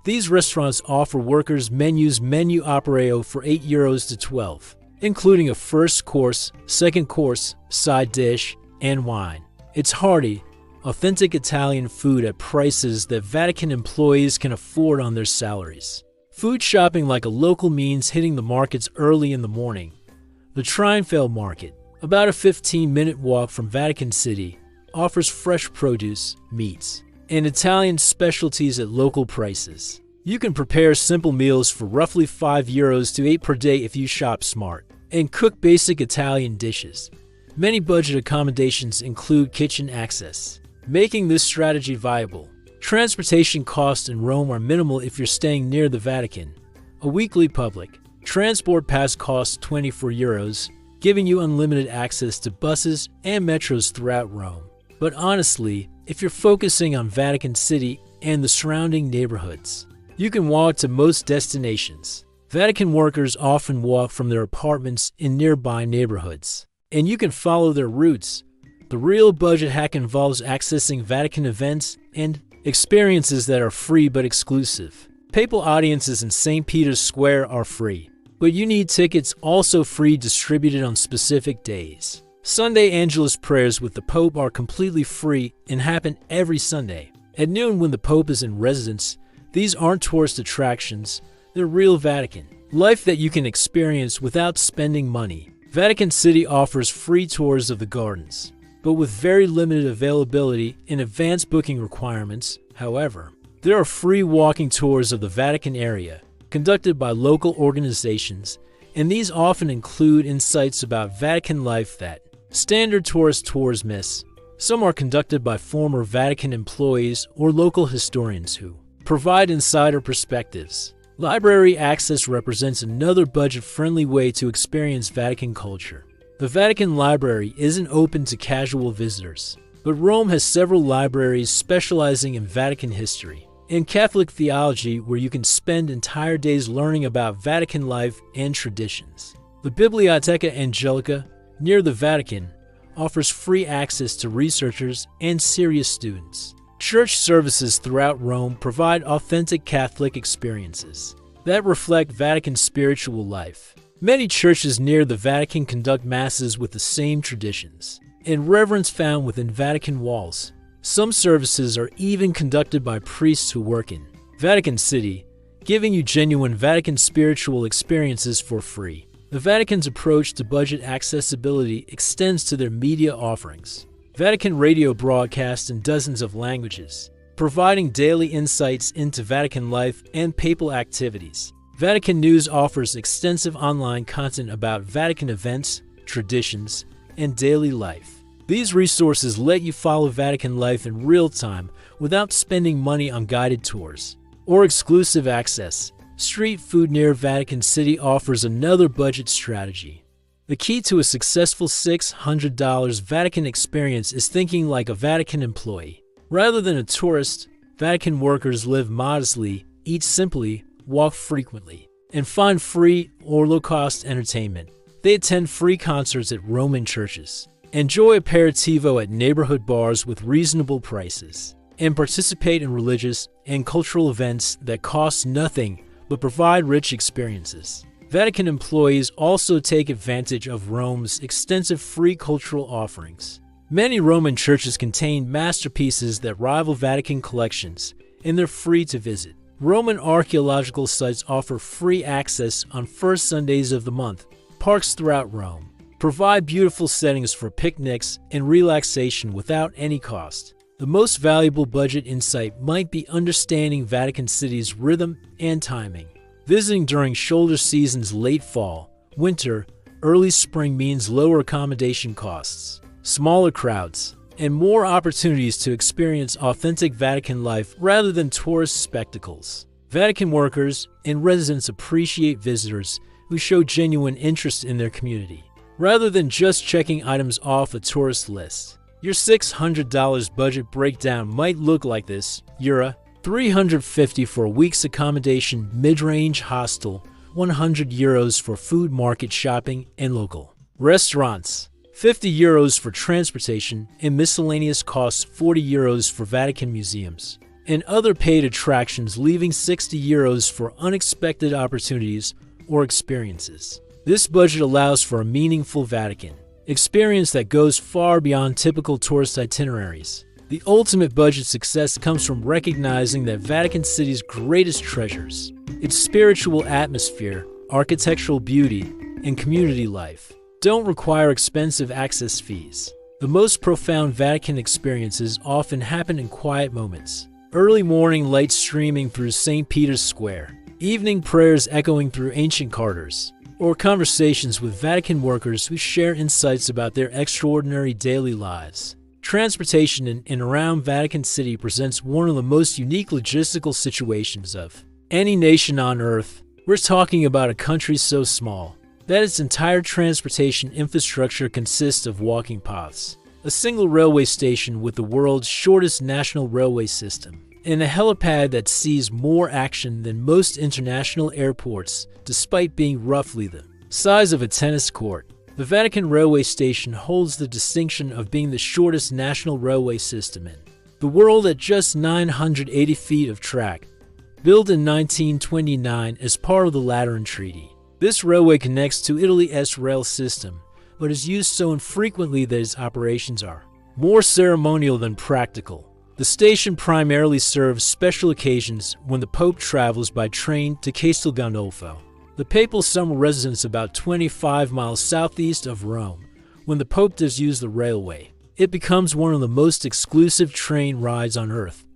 These restaurants offer workers menu operaio for 8 euros to 12, including a first course, second course, side dish, and wine. It's hearty, authentic Italian food at prices that Vatican employees can afford on their salaries. Food shopping like a local means hitting the markets early in the morning. The Trionfale Market, about a 15-minute walk from Vatican City, offers fresh produce, meats, and Italian specialties at local prices. You can prepare simple meals for roughly €5 to $8 per day if you shop smart, and cook basic Italian dishes. Many budget accommodations include kitchen access, making this strategy viable. Transportation costs in Rome are minimal if you're staying near the Vatican. A weekly public transport pass costs €24, giving you unlimited access to buses and metros throughout Rome. But honestly, if you're focusing on Vatican City and the surrounding neighborhoods, you can walk to most destinations. Vatican workers often walk from their apartments in nearby neighborhoods, and you can follow their routes. The real budget hack involves accessing Vatican events and experiences that are free but exclusive. Papal audiences in St. Peter's Square are free, but you need tickets, also free, distributed on specific days. Sunday Angelus prayers with the Pope are completely free and happen every Sunday. At noon when the Pope is in residence, these aren't tourist attractions, they're real Vatican life that you can experience without spending money. Vatican City offers free tours of the gardens, but with very limited availability and advanced booking requirements. However, there are free walking tours of the Vatican area, conducted by local organizations, and these often include insights about Vatican life that standard tourist tours miss. Some are conducted by former Vatican employees or local historians who provide insider perspectives. Library access represents another budget-friendly way to experience Vatican culture. The Vatican Library isn't open to casual visitors, but Rome has several libraries specializing in Vatican history and Catholic theology where you can spend entire days learning about Vatican life and traditions. The Biblioteca Angelica, near the Vatican, offers free access to researchers and serious students. Church services throughout Rome provide authentic Catholic experiences that reflect Vatican spiritual life. Many churches near the Vatican conduct masses with the same traditions and reverence found within Vatican walls. Some services are even conducted by priests who work in Vatican City, giving you genuine Vatican spiritual experiences for free. The Vatican's approach to budget accessibility extends to their media offerings. Vatican radio broadcasts in dozens of languages, providing daily insights into Vatican life and papal activities. Vatican News offers extensive online content about Vatican events, traditions, and daily life. These resources let you follow Vatican life in real time without spending money on guided tours or exclusive access. Street food near Vatican City offers another budget strategy. The key to a successful $600 Vatican experience is thinking like a Vatican employee. Rather than a tourist, Vatican workers live modestly, eat simply, walk frequently, and find free or low-cost entertainment. They attend free concerts at Roman churches, enjoy aperitivo at neighborhood bars with reasonable prices, and participate in religious and cultural events that cost nothing but provide rich experiences. Vatican employees also take advantage of Rome's extensive free cultural offerings. Many Roman churches contain masterpieces that rival Vatican collections, and they're free to visit. Roman archaeological sites offer free access on first Sundays of the month. Parks throughout Rome provide beautiful settings for picnics and relaxation without any cost. The most valuable budget insight might be understanding Vatican City's rhythm and timing. Visiting during shoulder seasons, late fall, winter, early spring means lower accommodation costs, smaller crowds, and more opportunities to experience authentic Vatican life rather than tourist spectacles. Vatican workers and residents appreciate visitors who show genuine interest in their community, rather than just checking items off a tourist list. Your $600 budget breakdown might look like this: Euro, €350 for a week's accommodation, mid-range hostel, €100 for food, market shopping, and local restaurants, €50 for transportation, and miscellaneous costs, €40 for Vatican museums and other paid attractions, leaving €60 for unexpected opportunities or experiences. This budget allows for a meaningful Vatican experience that goes far beyond typical tourist itineraries. The ultimate budget success comes from recognizing that Vatican City's greatest treasures, its spiritual atmosphere, architectural beauty, and community life, don't require expensive access fees. The most profound Vatican experiences often happen in quiet moments. Early morning light streaming through St. Peter's Square, evening prayers echoing through ancient corridors, or conversations with Vatican workers who share insights about their extraordinary daily lives. Transportation in and around Vatican City presents one of the most unique logistical situations of any nation on Earth. We're talking about a country so small that its entire transportation infrastructure consists of walking paths, a single railway station with the world's shortest national railway system, and a helipad that sees more action than most international airports, despite being roughly the size of a tennis court. The Vatican Railway Station holds the distinction of being the shortest national railway system in the world at just 980 feet of track. Built in 1929 as part of the Lateran Treaty, this railway connects to Italy's rail system, but is used so infrequently that its operations are more ceremonial than practical. The station primarily serves special occasions when the Pope travels by train to Castel Gandolfo, the papal summer residence about 25 miles southeast of Rome. When the Pope does use the railway, it becomes one of the most exclusive train rides on Earth.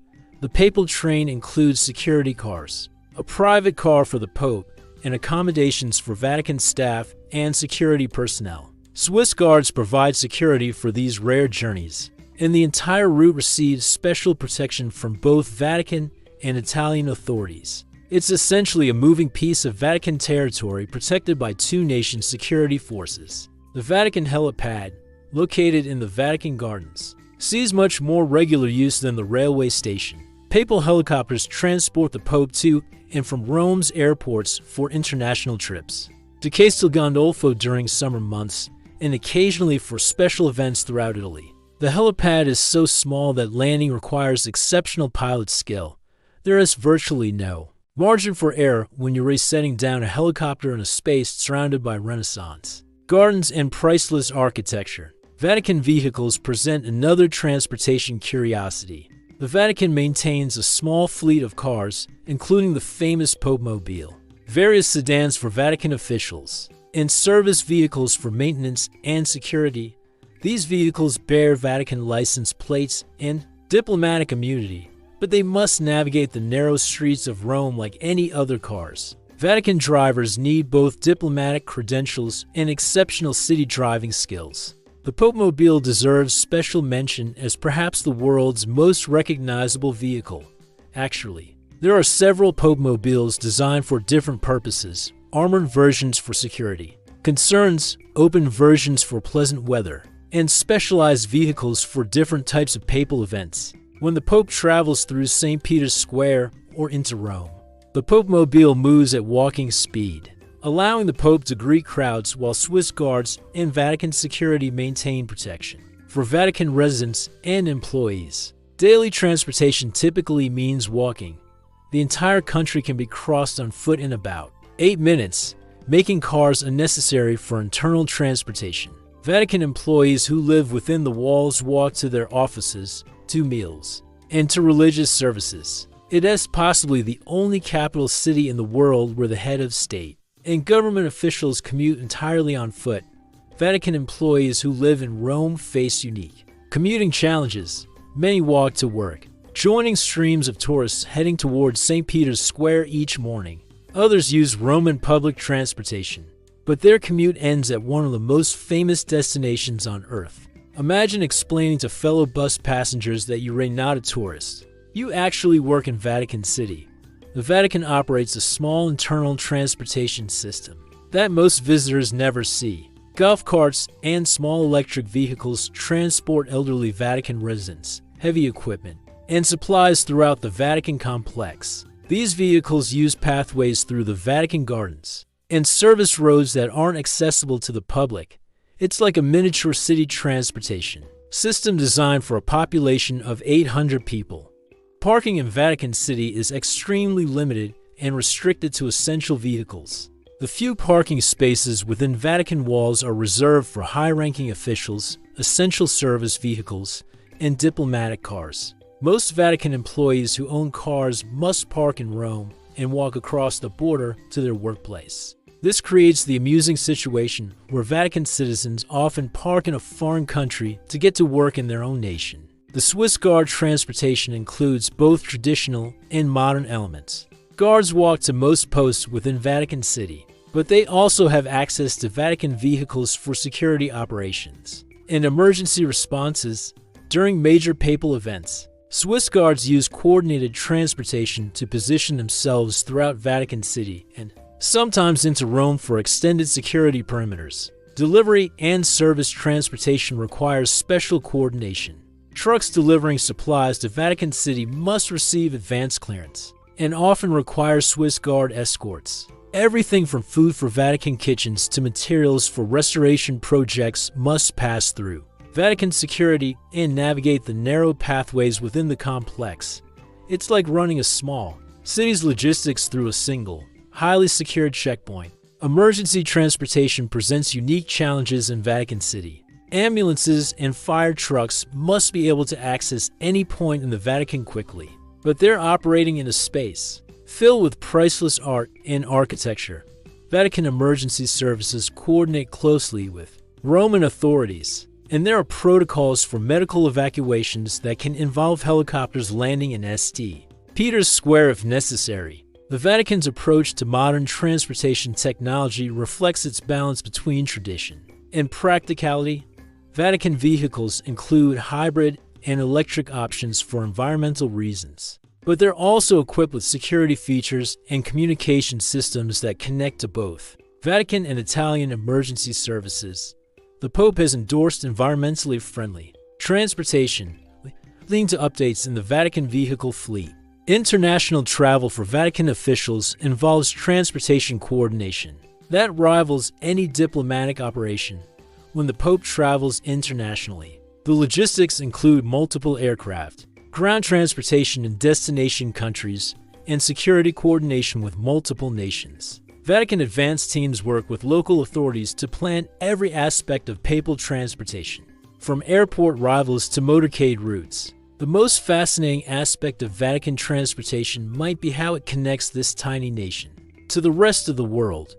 The papal train includes security cars, a private car for the Pope, and accommodations for Vatican staff and security personnel. Swiss guards provide security for these rare journeys, and the entire route receives special protection from both Vatican and Italian authorities. It's essentially a moving piece of Vatican territory protected by two nation security forces. The Vatican helipad, located in the Vatican Gardens, sees much more regular use than the railway station. Papal helicopters transport the Pope to and from Rome's airports for international trips, to Castel Gandolfo during summer months, and occasionally for special events throughout Italy. The helipad is so small that landing requires exceptional pilot skill. There is virtually no margin for error when you're setting down a helicopter in a space surrounded by Renaissance gardens and priceless architecture. Vatican vehicles present another transportation curiosity. The Vatican maintains a small fleet of cars, including the famous Popemobile, various sedans for Vatican officials, and service vehicles for maintenance and security. These vehicles bear Vatican license plates and diplomatic immunity, but they must navigate the narrow streets of Rome like any other cars. Vatican drivers need both diplomatic credentials and exceptional city driving skills. The Popemobile deserves special mention as perhaps the world's most recognizable vehicle. Actually, there are several Popemobiles designed for different purposes: armored versions for security concerns, open versions for pleasant weather, and specialized vehicles for different types of papal events. When the Pope travels through St. Peter's Square or into Rome, the Popemobile moves at walking speed, allowing the Pope to greet crowds while Swiss guards and Vatican security maintain protection. For Vatican residents and employees, daily transportation typically means walking. The entire country can be crossed on foot in about 8 minutes, making cars unnecessary for internal transportation. Vatican employees who live within the walls walk to their offices, to meals, and to religious services. It is possibly the only capital city in the world where the head of state and government officials commute entirely on foot. Vatican employees who live in Rome face unique commuting challenges. Many walk to work, joining streams of tourists heading towards St. Peter's Square each morning. Others use Roman public transportation, but their commute ends at one of the most famous destinations on Earth. Imagine explaining to fellow bus passengers that you're not a tourist. You actually work in Vatican City. The Vatican operates a small internal transportation system that most visitors never see. Golf carts and small electric vehicles transport elderly Vatican residents, heavy equipment, and supplies throughout the Vatican complex. These vehicles use pathways through the Vatican Gardens and service roads that aren't accessible to the public. It's like a miniature city transportation system designed for a population of 800 people. Parking in Vatican City is extremely limited and restricted to essential vehicles. The few parking spaces within Vatican walls are reserved for high-ranking officials, essential service vehicles, and diplomatic cars. Most Vatican employees who own cars must park in Rome and walk across the border to their workplace. This creates the amusing situation where Vatican citizens often park in a foreign country to get to work in their own nation. The Swiss Guard transportation includes both traditional and modern elements. Guards walk to most posts within Vatican City, but they also have access to Vatican vehicles for security operations and emergency responses during major papal events. Swiss Guards use coordinated transportation to position themselves throughout Vatican City and sometimes into Rome for extended security perimeters. Delivery and service transportation requires special coordination. Trucks delivering supplies to Vatican City must receive advance clearance and often require Swiss Guard escorts. Everything from food for Vatican kitchens to materials for restoration projects must pass through Vatican security and navigate the narrow pathways within the complex. It's like running a small city's logistics through a single, highly secured checkpoint. Emergency transportation presents unique challenges in Vatican City. Ambulances and fire trucks must be able to access any point in the Vatican quickly, but they're operating in a space filled with priceless art and architecture. Vatican emergency services coordinate closely with Roman authorities, and there are protocols for medical evacuations that can involve helicopters landing in St. Peter's Square if necessary. The Vatican's approach to modern transportation technology reflects its balance between tradition and practicality. Vatican vehicles include hybrid and electric options for environmental reasons, but they're also equipped with security features and communication systems that connect to both Vatican and Italian emergency services. The Pope has endorsed environmentally friendly transportation, leading to updates in the Vatican vehicle fleet. International travel for Vatican officials involves transportation coordination that rivals any diplomatic operation when the Pope travels internationally. The logistics include multiple aircraft, ground transportation in destination countries, and security coordination with multiple nations. Vatican advance teams work with local authorities to plan every aspect of papal transportation, from airport arrivals to motorcade routes. The most fascinating aspect of Vatican transportation might be how it connects this tiny nation to the rest of the world.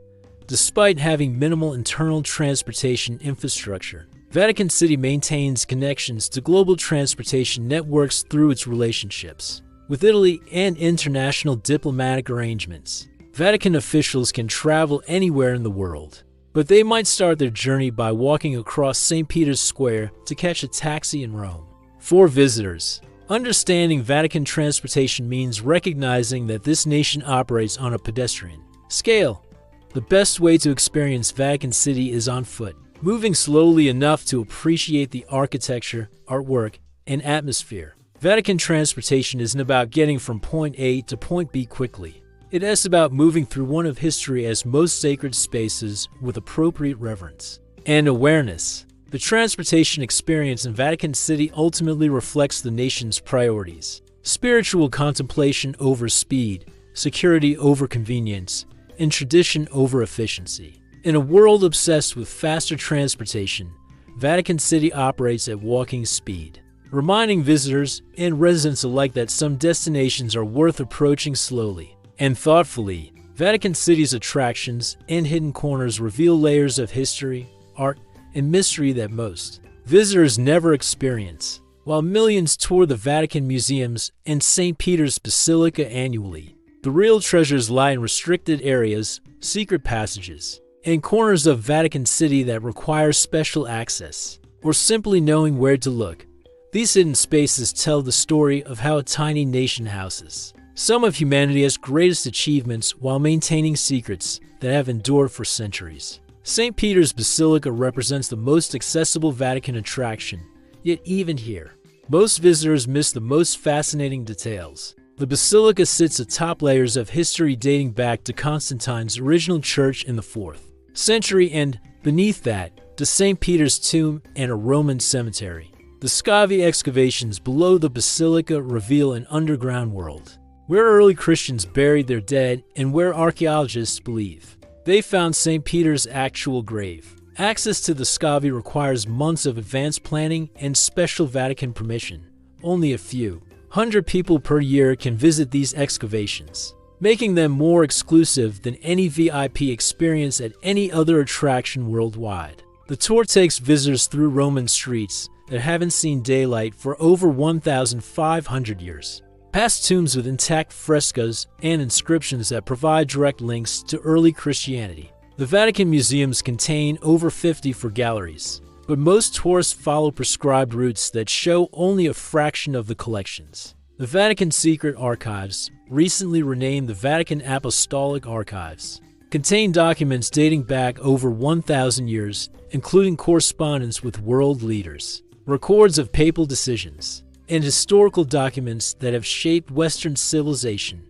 Despite having minimal internal transportation infrastructure, Vatican City maintains connections to global transportation networks through its relationships with Italy and international diplomatic arrangements. Vatican officials can travel anywhere in the world, but they might start their journey by walking across St. Peter's Square to catch a taxi in Rome. For visitors, understanding Vatican transportation means recognizing that this nation operates on a pedestrian scale. The best way to experience Vatican City is on foot, moving slowly enough to appreciate the architecture, artwork, and atmosphere. Vatican transportation isn't about getting from point A to point B quickly. It is about moving through one of history's most sacred spaces with appropriate reverence and awareness. The transportation experience in Vatican City ultimately reflects the nation's priorities: spiritual contemplation over speed, security over convenience, and tradition over efficiency. In a world obsessed with faster transportation, Vatican City operates at walking speed, reminding visitors and residents alike that some destinations are worth approaching slowly and thoughtfully. Vatican City's attractions and hidden corners reveal layers of history, art, and mystery that most visitors never experience. While millions tour the Vatican museums and St. Peter's Basilica annually, the real treasures lie in restricted areas, secret passages, and corners of Vatican City that require special access, or simply knowing where to look. These hidden spaces tell the story of how a tiny nation houses some of humanity's greatest achievements while maintaining secrets that have endured for centuries. St. Peter's Basilica represents the most accessible Vatican attraction, yet even here, most visitors miss the most fascinating details. The Basilica sits atop layers of history dating back to Constantine's original church in the 4th century, and beneath that, to St. Peter's tomb and a Roman cemetery. The Scavi excavations below the Basilica reveal an underground world, where early Christians buried their dead and where archaeologists believe they found St. Peter's actual grave. Access to the scavi requires months of advanced planning and special Vatican permission. Only a few hundred people per year can visit these excavations, making them more exclusive than any VIP experience at any other attraction worldwide. The tour takes visitors through Roman streets that haven't seen daylight for over 1,500 years, past tombs with intact frescoes and inscriptions that provide direct links to early Christianity. The Vatican museums contain over 50 galleries, but most tourists follow prescribed routes that show only a fraction of the collections. The Vatican Secret Archives, recently renamed the Vatican Apostolic Archives, contain documents dating back over 1,000 years, including correspondence with world leaders, records of papal decisions, and historical documents that have shaped Western civilization.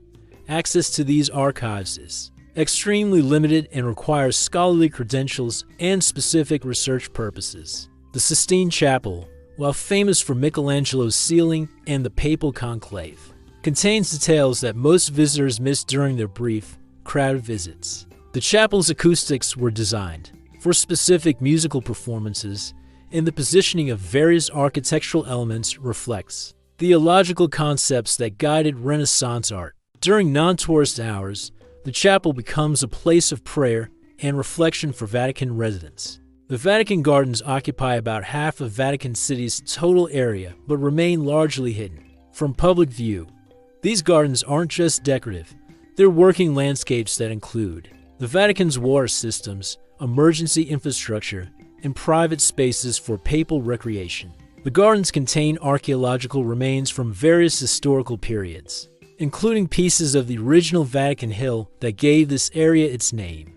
Access to these archives is extremely limited and requires scholarly credentials and specific research purposes. The Sistine Chapel, while famous for Michelangelo's ceiling and the papal conclave, contains details that most visitors miss during their brief, crowded visits. The chapel's acoustics were designed for specific musical performances, and the positioning of various architectural elements reflects theological concepts that guided Renaissance art. During non-tourist hours, the chapel becomes a place of prayer and reflection for Vatican residents. The Vatican Gardens occupy about half of Vatican City's total area but remain largely hidden from public view. These gardens aren't just decorative, they're working landscapes that include the Vatican's water systems, emergency infrastructure, and private spaces for papal recreation. The gardens contain archaeological remains from various historical periods, including pieces of the original Vatican Hill that gave this area its name.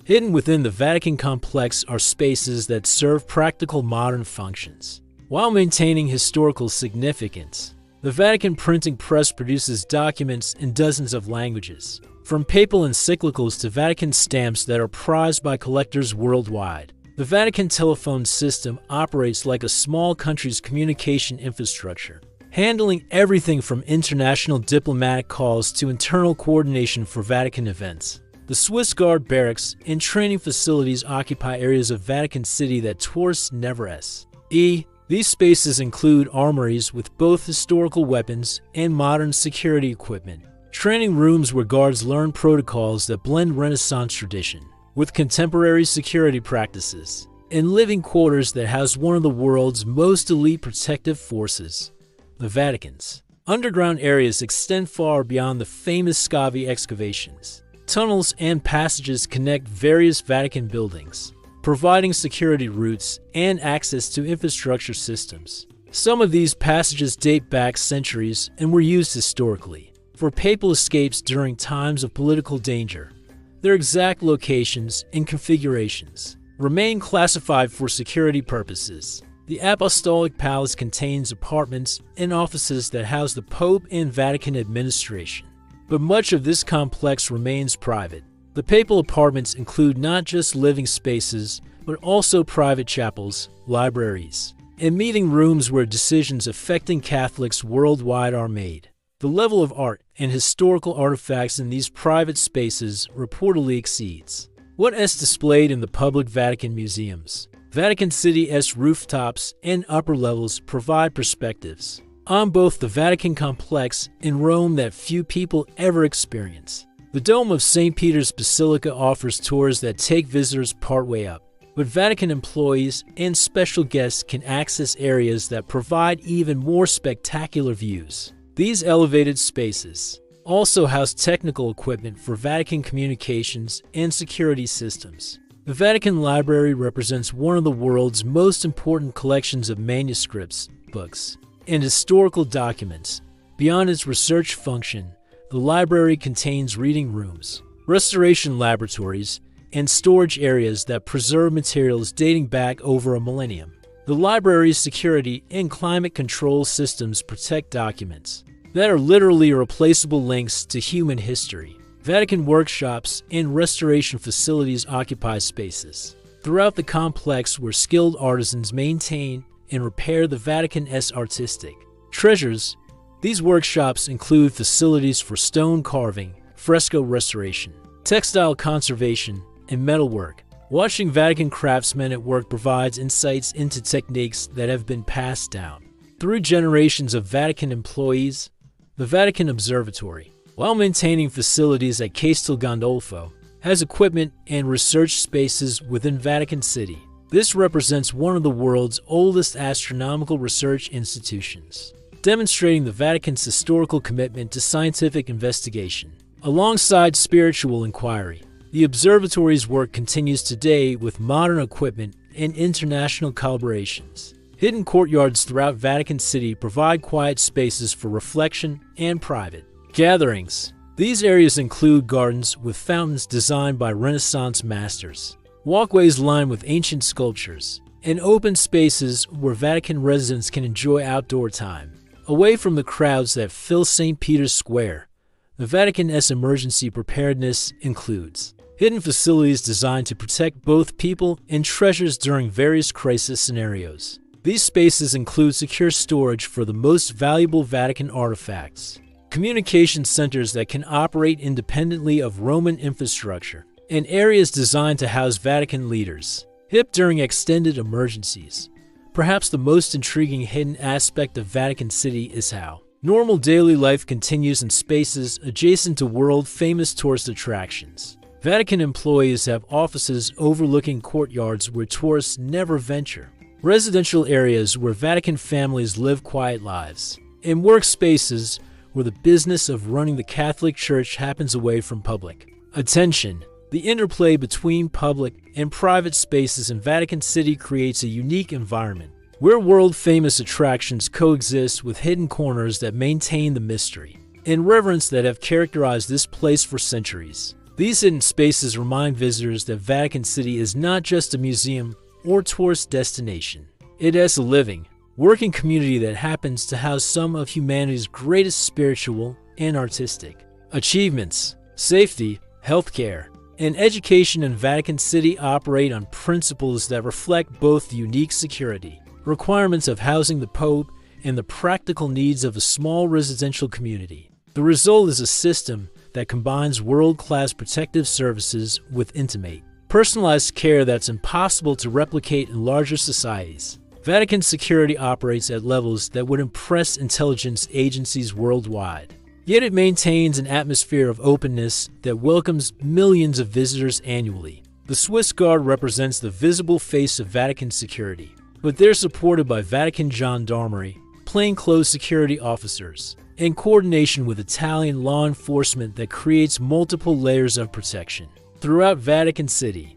Hidden within the Vatican complex are spaces that serve practical modern functions, while maintaining historical significance. The Vatican printing press produces documents in dozens of languages, from papal encyclicals to Vatican stamps that are prized by collectors worldwide. The Vatican telephone system operates like a small country's communication infrastructure, handling everything from international diplomatic calls to internal coordination for Vatican events. The Swiss Guard barracks and training facilities occupy areas of Vatican City that tourists never see. These spaces include armories with both historical weapons and modern security equipment, training rooms where guards learn protocols that blend Renaissance tradition with contemporary security practices, and living quarters that house one of the world's most elite protective forces, the Vatican's. Underground areas extend far beyond the famous scavi excavations. Tunnels and passages connect various Vatican buildings, providing security routes and access to infrastructure systems. Some of these passages date back centuries and were used historically for papal escapes during times of political danger. Their exact locations and configurations remain classified for security purposes. The Apostolic Palace contains apartments and offices that house the Pope and Vatican administration, but much of this complex remains private. The papal apartments include not just living spaces, but also private chapels, libraries, and meeting rooms where decisions affecting Catholics worldwide are made. The level of art and historical artifacts in these private spaces reportedly exceeds what is displayed in the public Vatican museums. Vatican City's rooftops and upper levels provide perspectives on both the Vatican complex and Rome that few people ever experience. The dome of St. Peter's Basilica offers tours that take visitors partway up, but Vatican employees and special guests can access areas that provide even more spectacular views. These elevated spaces also house technical equipment for Vatican communications and security systems. The Vatican Library represents one of the world's most important collections of manuscripts, books, and historical documents. Beyond its research function, the library contains reading rooms, restoration laboratories, and storage areas that preserve materials dating back over a millennium. The library's security and climate control systems protect documents that are literally irreplaceable links to human history. Vatican workshops and restoration facilities occupy spaces throughout the complex where skilled artisans maintain and repair the Vatican's artistic treasures. These workshops include facilities for stone carving, fresco restoration, textile conservation, and metalwork. Watching Vatican craftsmen at work provides insights into techniques that have been passed down through generations of Vatican employees. The Vatican Observatory, while maintaining facilities at Castel Gandolfo, has equipment and research spaces within Vatican City. This represents one of the world's oldest astronomical research institutions, demonstrating the Vatican's historical commitment to scientific investigation. Alongside spiritual inquiry, the observatory's work continues today with modern equipment and international collaborations. Hidden courtyards throughout Vatican City provide quiet spaces for reflection and private gatherings. These areas include gardens with fountains designed by Renaissance masters, walkways lined with ancient sculptures, and open spaces where Vatican residents can enjoy outdoor time. Away from the crowds that fill St. Peter's Square, the Vatican's emergency preparedness includes hidden facilities designed to protect both people and treasures during various crisis scenarios. These spaces include secure storage for the most valuable Vatican artifacts, communication centers that can operate independently of Roman infrastructure, and areas designed to house Vatican leaders, hip during extended emergencies. Perhaps the most intriguing hidden aspect of Vatican City is how normal daily life continues in spaces adjacent to world-famous tourist attractions. Vatican employees have offices overlooking courtyards where tourists never venture, residential areas where Vatican families live quiet lives, and workspaces where the business of running the Catholic Church happens away from public attention. The interplay between public and private spaces in Vatican City creates a unique environment where world-famous attractions coexist with hidden corners that maintain the mystery and reverence that have characterized this place for centuries. These hidden spaces remind visitors that Vatican City is not just a museum or tourist destination. It is a living, working community that happens to house some of humanity's greatest spiritual and artistic achievements. Safety, healthcare, and education in Vatican City operate on principles that reflect both the unique security requirements of housing the Pope and the practical needs of a small residential community. The result is a system that combines world-class protective services with intimate, personalized care that's impossible to replicate in larger societies. Vatican security operates at levels that would impress intelligence agencies worldwide. Yet it maintains an atmosphere of openness that welcomes millions of visitors annually. The Swiss Guard represents the visible face of Vatican security, but they're supported by Vatican Gendarmerie, plainclothes security officers, in coordination with Italian law enforcement that creates multiple layers of protection. Throughout Vatican City,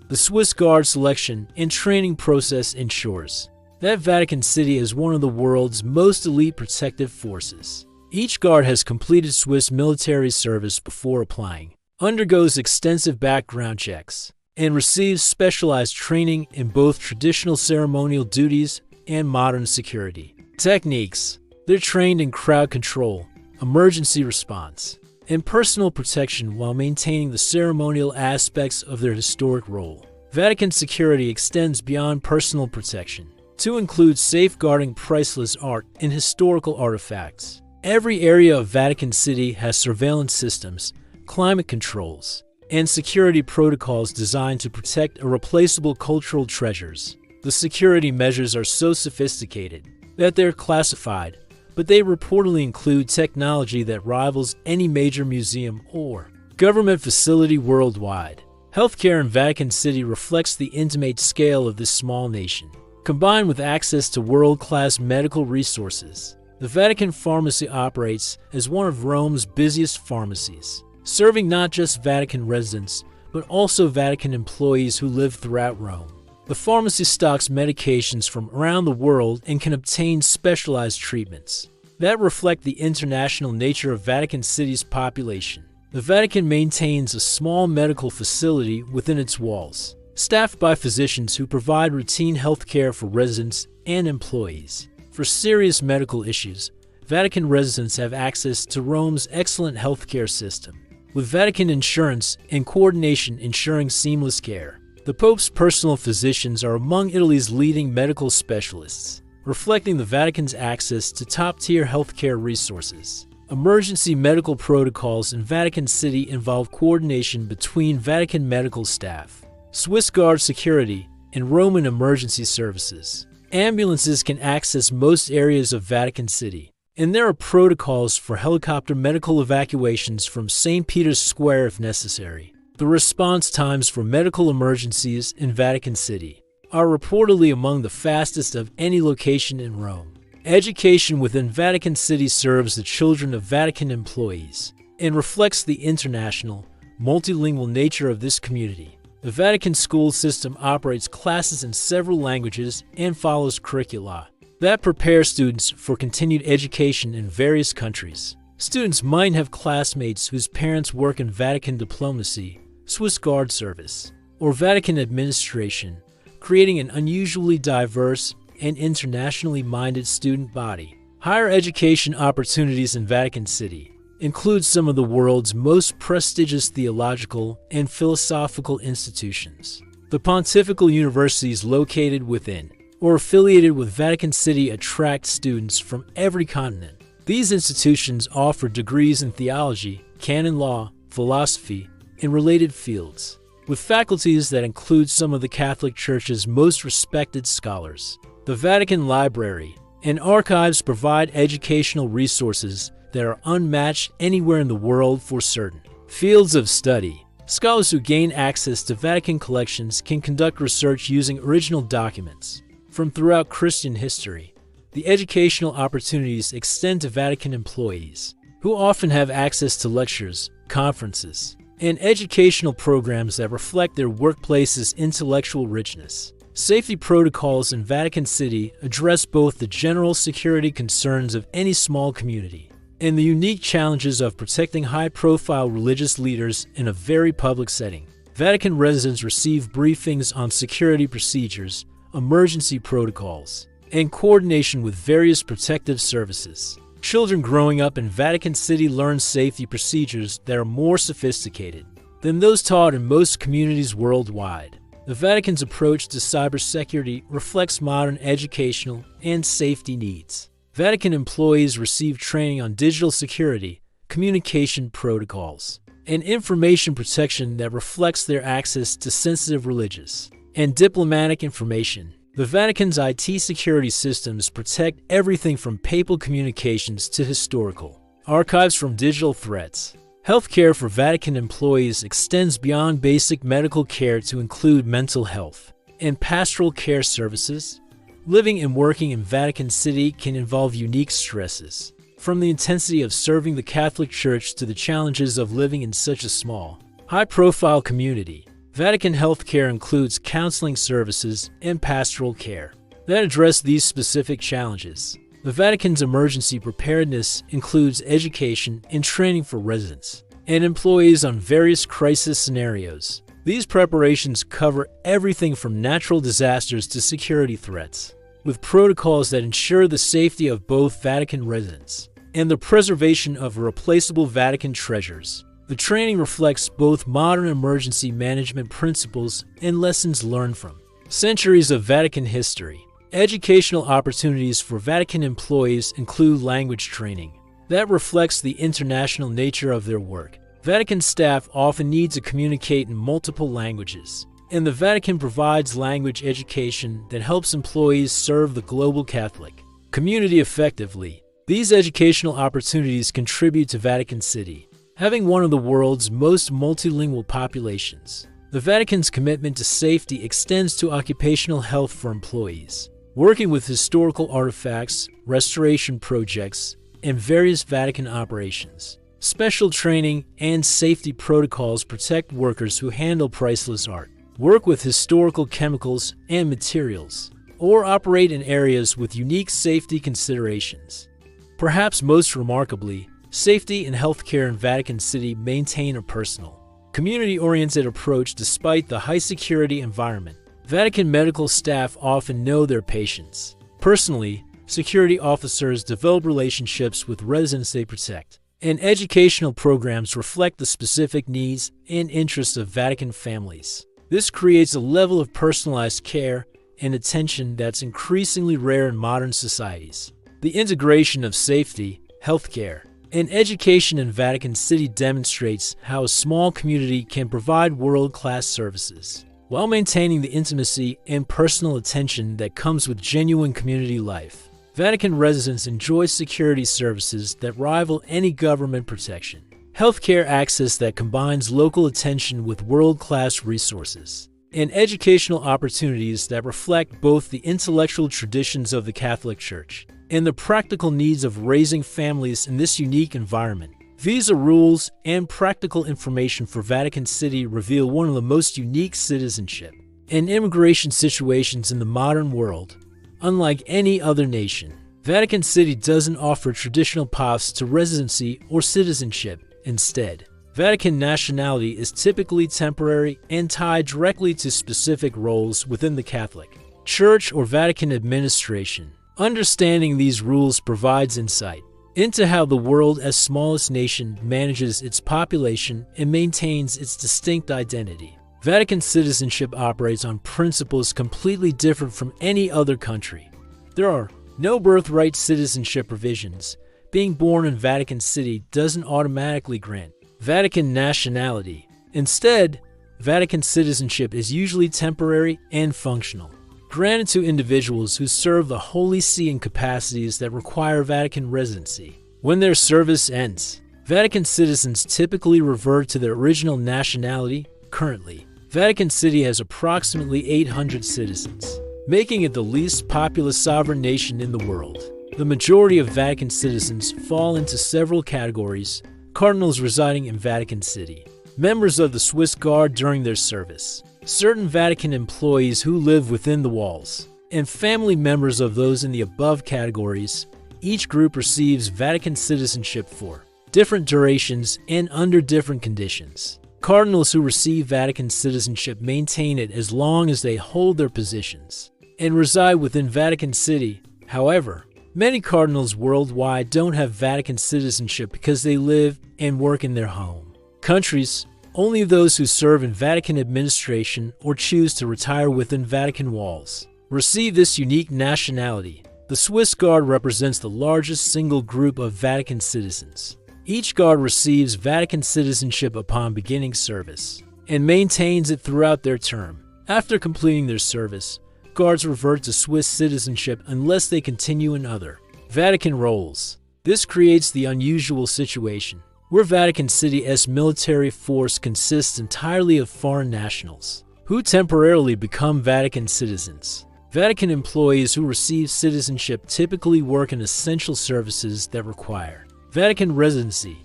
the Swiss Guard selection and training process ensures that Vatican City is one of the world's most elite protective forces. Each guard has completed Swiss military service before applying, undergoes extensive background checks, and receives specialized training in both traditional ceremonial duties and modern security techniques. They're trained in crowd control, emergency response, and personal protection while maintaining the ceremonial aspects of their historic role. Vatican security extends beyond personal protection to include safeguarding priceless art and historical artifacts. Every area of Vatican City has surveillance systems, climate controls, and security protocols designed to protect irreplaceable cultural treasures. The security measures are so sophisticated that they're classified, but they reportedly include technology that rivals any major museum or government facility worldwide. Healthcare in Vatican City reflects the intimate scale of this small nation. Combined with access to world-class medical resources, the Vatican Pharmacy operates as one of Rome's busiest pharmacies, serving not just Vatican residents, but also Vatican employees who live throughout Rome. The pharmacy stocks medications from around the world and can obtain specialized treatments that reflect the international nature of Vatican City's population. The Vatican maintains a small medical facility within its walls, staffed by physicians who provide routine health care for residents and employees. For serious medical issues, Vatican residents have access to Rome's excellent healthcare system, with Vatican insurance and coordination ensuring seamless care. The Pope's personal physicians are among Italy's leading medical specialists, reflecting the Vatican's access to top-tier healthcare resources. Emergency medical protocols in Vatican City involve coordination between Vatican medical staff Swiss Guard security, and Roman emergency services. Ambulances can access most areas of Vatican City, and there are protocols for helicopter medical evacuations from St. Peter's Square if necessary. The response times for medical emergencies in Vatican City are reportedly among the fastest of any location in Rome. Education within Vatican City serves the children of Vatican employees and reflects the international, multilingual nature of this community. The Vatican school system operates classes in several languages and follows curricula that prepare students for continued education in various countries. Students might have classmates whose parents work in Vatican diplomacy, Swiss Guard service, or Vatican administration, creating an unusually diverse and internationally minded student body. Higher education opportunities in Vatican City include some of the world's most prestigious theological and philosophical institutions. The pontifical universities located within or affiliated with Vatican City attract students from every continent. These institutions offer degrees in theology, canon law, philosophy, and related fields, with faculties that include some of the Catholic Church's most respected scholars. The Vatican Library and archives provide educational resources that are unmatched anywhere in the world for certain. Fields of study. Scholars who gain access to Vatican collections can conduct research using original documents from throughout Christian history. The educational opportunities extend to Vatican employees, who often have access to lectures, conferences, and educational programs that reflect their workplace's intellectual richness. Safety protocols in Vatican City address both the general security concerns of any small community and the unique challenges of protecting high-profile religious leaders in a very public setting. Vatican residents receive briefings on security procedures, emergency protocols, and coordination with various protective services. Children growing up in Vatican City learn safety procedures that are more sophisticated than those taught in most communities worldwide. The Vatican's approach to cybersecurity reflects modern educational and safety needs. Vatican employees receive training on digital security, communication protocols, and information protection that reflects their access to sensitive religious and diplomatic information. The Vatican's IT security systems protect everything from papal communications to historical archives from digital threats. Healthcare for Vatican employees extends beyond basic medical care to include mental health and pastoral care services. Living and working in Vatican City can involve unique stresses, from the intensity of serving the Catholic Church to the challenges of living in such a small, high-profile community. Vatican healthcare includes counseling services and pastoral care that address these specific challenges. The Vatican's emergency preparedness includes education and training for residents and employees on various crisis scenarios. These preparations cover everything from natural disasters to security threats, with protocols that ensure the safety of both Vatican residents and the preservation of irreplaceable Vatican treasures. The training reflects both modern emergency management principles and lessons learned from centuries of Vatican history. Educational opportunities for Vatican employees include language training that reflects the international nature of their work. Vatican staff often need to communicate in multiple languages, and the Vatican provides language education that helps employees serve the global Catholic community effectively. These educational opportunities contribute to Vatican City having one of the world's most multilingual populations. The Vatican's commitment to safety extends to occupational health for employees, working with historical artifacts, restoration projects, and various Vatican operations. Special training and safety protocols protect workers who handle priceless art, work with historical chemicals and materials, or operate in areas with unique safety considerations. Perhaps most remarkably, safety and healthcare in Vatican City maintain a personal, community-oriented approach despite the high-security environment. Vatican medical staff often know their patients. Personally, security officers develop relationships with residents they protect, and educational programs reflect the specific needs and interests of Vatican families. This creates a level of personalized care and attention that's increasingly rare in modern societies. The integration of safety, healthcare, and education in Vatican City demonstrates how a small community can provide world-class services. while maintaining the intimacy and personal attention that comes with genuine community life. Vatican residents enjoy security services that rival any government protection, healthcare access that combines local attention with world-class resources, and educational opportunities that reflect both the intellectual traditions of the Catholic Church and the practical needs of raising families in this unique environment. Visa rules and practical information for Vatican City reveal one of the most unique citizenship and immigration situations in the modern world. Unlike any other nation, Vatican City doesn't offer traditional paths to residency or citizenship. Instead, Vatican nationality is typically temporary and tied directly to specific roles within the Catholic Church or Vatican administration. Understanding these rules provides insight into how the world's smallest nation manages its population and maintains its distinct identity. Vatican citizenship operates on principles completely different from any other country. There are no birthright citizenship provisions. Being born in Vatican City doesn't automatically grant Vatican nationality. Instead, Vatican citizenship is usually temporary and functional, granted to individuals who serve the Holy See in capacities that require Vatican residency. When their service ends, Vatican citizens typically revert to their original nationality. Currently, Vatican City has approximately 800 citizens, making it the least populous sovereign nation in the world. The majority of Vatican citizens fall into several categories: cardinals residing in Vatican City, members of the Swiss Guard during their service, certain Vatican employees who live within the walls, and family members of those in the above categories. Each group receives Vatican citizenship for different durations and under different conditions. Cardinals who receive Vatican citizenship maintain it as long as they hold their positions and reside within Vatican City. However, many cardinals worldwide don't have Vatican citizenship because they live and work in their home countries. Only those who serve in Vatican administration or choose to retire within Vatican walls receive this unique nationality. The Swiss Guard represents the largest single group of Vatican citizens. Each guard receives Vatican citizenship upon beginning service and maintains it throughout their term. After completing their service, guards revert to Swiss citizenship unless they continue in other Vatican roles. This creates the unusual situation where Vatican City's military force consists entirely of foreign nationals who temporarily become Vatican citizens. Vatican employees who receive citizenship typically work in essential services that require Vatican residency.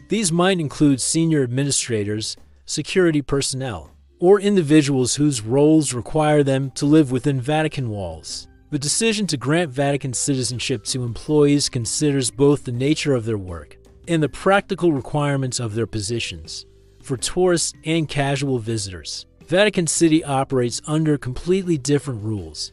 These might include senior administrators, security personnel, or individuals whose roles require them to live within Vatican walls. The decision to grant Vatican citizenship to employees considers both the nature of their work and the practical requirements of their positions. For tourists and casual visitors, Vatican City operates under completely different rules.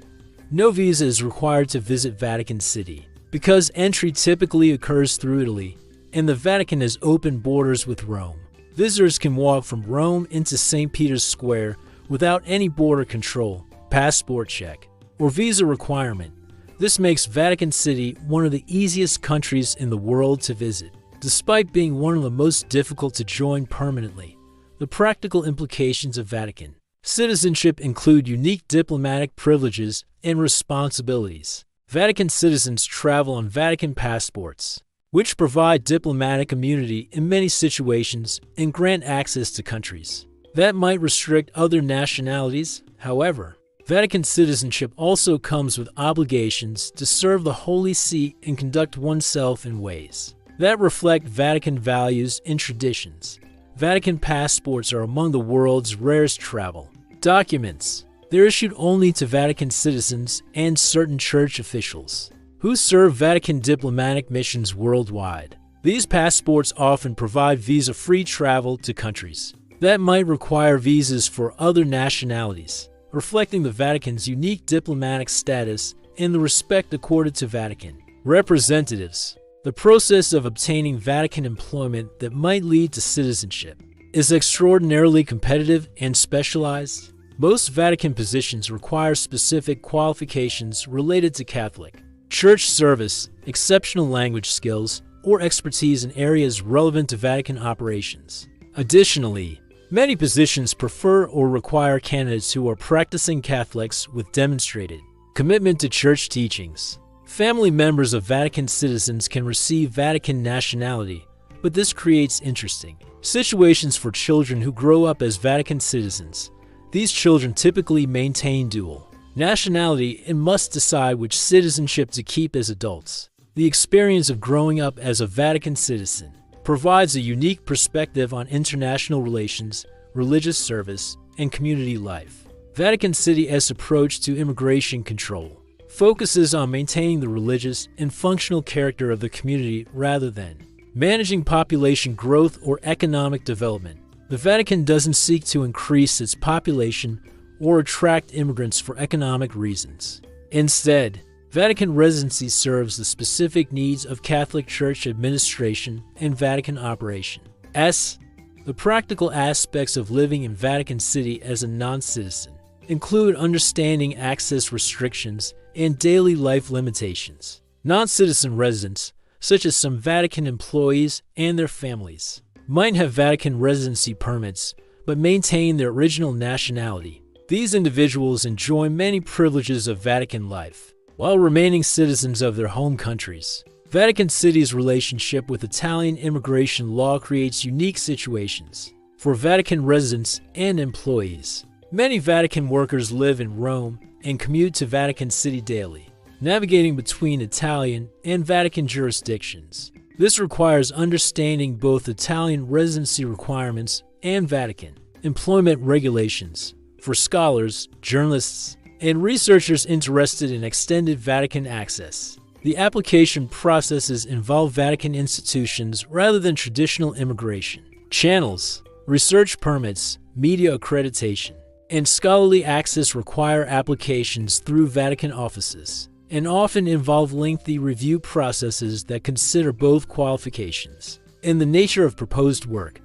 No visa is required to visit Vatican City because entry typically occurs through Italy, and the Vatican has open borders with Rome. Visitors can walk from Rome into St. Peter's Square without any border control, passport check, or visa requirement. This makes Vatican City one of the easiest countries in the world to visit. Despite being one of the most difficult to join permanently, the practical implications of Vatican citizenship include unique diplomatic privileges and responsibilities. Vatican citizens travel on Vatican passports, which provide diplomatic immunity in many situations and grant access to countries that might restrict other nationalities. However, Vatican citizenship also comes with obligations to serve the Holy See and conduct oneself in ways that reflect Vatican values and traditions. Vatican passports are among the world's rarest travel documents. They're issued only to Vatican citizens and certain church officials who serve Vatican diplomatic missions worldwide. These passports often provide visa-free travel to countries that might require visas for other nationalities, reflecting the Vatican's unique diplomatic status and the respect accorded to Vatican representatives. The process of obtaining Vatican employment that might lead to citizenship is extraordinarily competitive and specialized. Most Vatican positions require specific qualifications related to Catholic Church service, exceptional language skills, or expertise in areas relevant to Vatican operations. Additionally, Many positions prefer or require candidates who are practicing Catholics with demonstrated commitment to church teachings. Family members of Vatican citizens can receive Vatican nationality, but this creates interesting situations for children who grow up as Vatican citizens. These children typically maintain dual nationality and must decide which citizenship to keep as adults. The experience of growing up as a Vatican citizen provides a unique perspective on international relations, religious service, and community life. Vatican City's approach to immigration control focuses on maintaining the religious and functional character of the community rather than managing population growth or economic development. The Vatican doesn't seek to increase its population or attract immigrants for economic reasons. Instead, Vatican residency serves the specific needs of Catholic Church administration and Vatican operation. The practical aspects of living in Vatican City as a non-citizen include understanding access restrictions and daily life limitations. Non-citizen residents, such as some Vatican employees and their families, might have Vatican residency permits but maintain their original nationality. These individuals enjoy many privileges of Vatican life while remaining citizens of their home countries. Vatican City's relationship with Italian immigration law creates unique situations for Vatican residents and employees. Many Vatican workers live in Rome and commute to Vatican City daily, navigating between Italian and Vatican jurisdictions. This requires understanding both Italian residency requirements and Vatican employment regulations for scholars, journalists, and researchers interested in extended Vatican access. The application processes involve Vatican institutions rather than traditional immigration channels. Research permits, media accreditation, and scholarly access require applications through Vatican offices and often involve lengthy review processes that consider both qualifications and the nature of proposed work.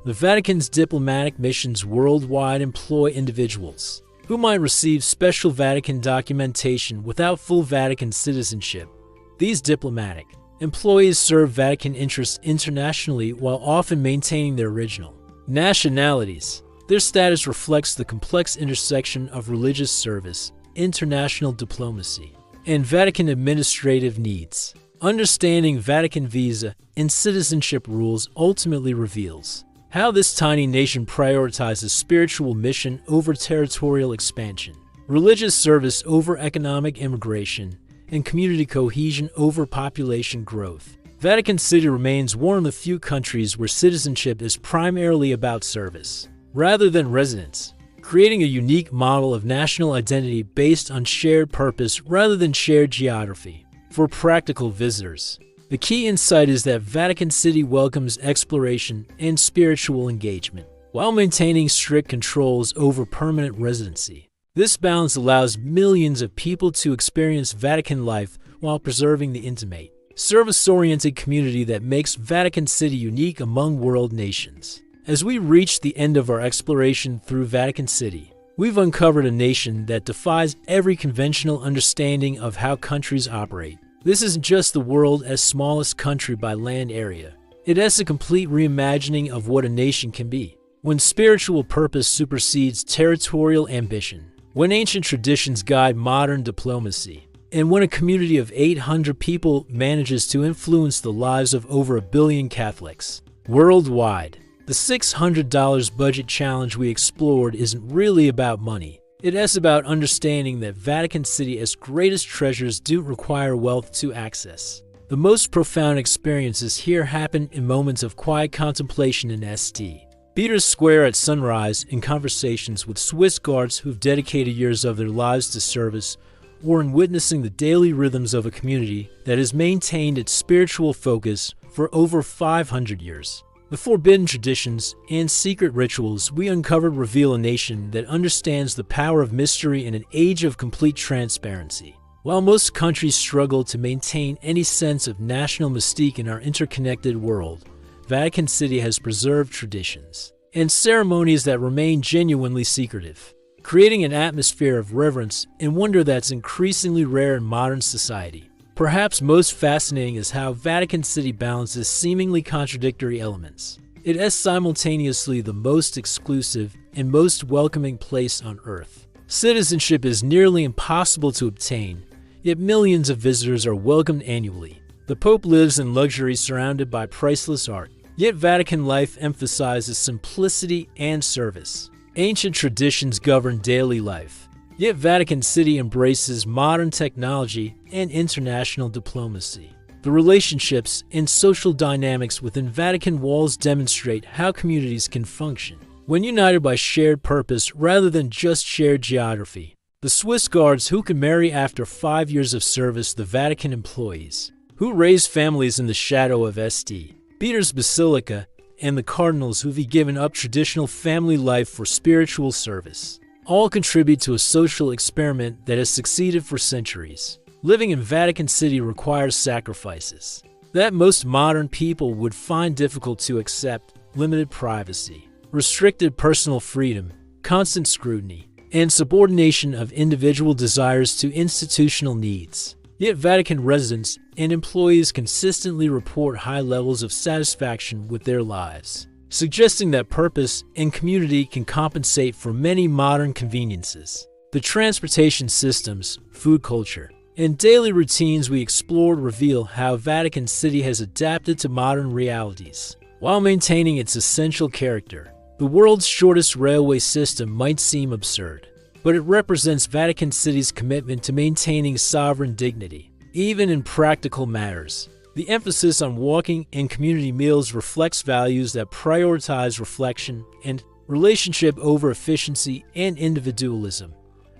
The Vatican's diplomatic missions worldwide employ individuals who might receive special Vatican documentation without full Vatican citizenship. These diplomatic employees serve Vatican interests internationally while often maintaining their original nationalities. Their status reflects the complex intersection of religious service, international diplomacy, and Vatican administrative needs. Understanding Vatican visa and citizenship rules ultimately reveals how this tiny nation prioritizes spiritual mission over territorial expansion, religious service over economic immigration, and community cohesion over population growth. Vatican City remains one of the few countries where citizenship is primarily about service rather than residence, creating a unique model of national identity based on shared purpose rather than shared geography. For practical visitors, the key insight is that Vatican City welcomes exploration and spiritual engagement while maintaining strict controls over permanent residency. This balance allows millions of people to experience Vatican life while preserving the intimate, service-oriented community that makes Vatican City unique among world nations. As we reach the end of our exploration through Vatican City, we've uncovered a nation that defies every conventional understanding of how countries operate. This isn't just the world's smallest country by land area. It is a complete reimagining of what a nation can be, when spiritual purpose supersedes territorial ambition, when ancient traditions guide modern diplomacy, and when a community of 800 people manages to influence the lives of over 1 billion Catholics worldwide. The $600 budget challenge we explored isn't really about money. It is about understanding that Vatican City's greatest treasures do require wealth to access. The most profound experiences here happen in moments of quiet contemplation in St. Peter's Square at sunrise, in conversations with Swiss guards who've dedicated years of their lives to service, or in witnessing the daily rhythms of a community that has maintained its spiritual focus for over 500 years. The forbidden traditions and secret rituals we uncovered reveal a nation that understands the power of mystery in an age of complete transparency. While most countries struggle to maintain any sense of national mystique in our interconnected world, Vatican City has preserved traditions and ceremonies that remain genuinely secretive, creating an atmosphere of reverence and wonder that's increasingly rare in modern society. Perhaps most fascinating is how Vatican City balances seemingly contradictory elements. It is simultaneously the most exclusive and most welcoming place on Earth. Citizenship is nearly impossible to obtain, yet millions of visitors are welcomed annually. The Pope lives in luxury surrounded by priceless art, yet Vatican life emphasizes simplicity and service. Ancient traditions govern daily life, yet Vatican City embraces modern technology and international diplomacy. The relationships and social dynamics within Vatican walls demonstrate how communities can function when united by shared purpose rather than just shared geography. The Swiss guards who can marry after 5 years of service, the Vatican employees who raise families in the shadow of St. Peter's Basilica, and the cardinals who've given up traditional family life for spiritual service, all contribute to a social experiment that has succeeded for centuries. Living in Vatican City requires sacrifices that most modern people would find difficult to accept: limited privacy, restricted personal freedom, constant scrutiny, and subordination of individual desires to institutional needs. Yet Vatican residents and employees consistently report high levels of satisfaction with their lives, suggesting that purpose and community can compensate for many modern conveniences. The transportation systems, food culture, and daily routines we explored reveal how Vatican City has adapted to modern realities while maintaining its essential character. The world's shortest railway system might seem absurd, but it represents Vatican City's commitment to maintaining sovereign dignity, even in practical matters. The emphasis on walking and community meals reflects values that prioritize reflection and relationship over efficiency and individualism.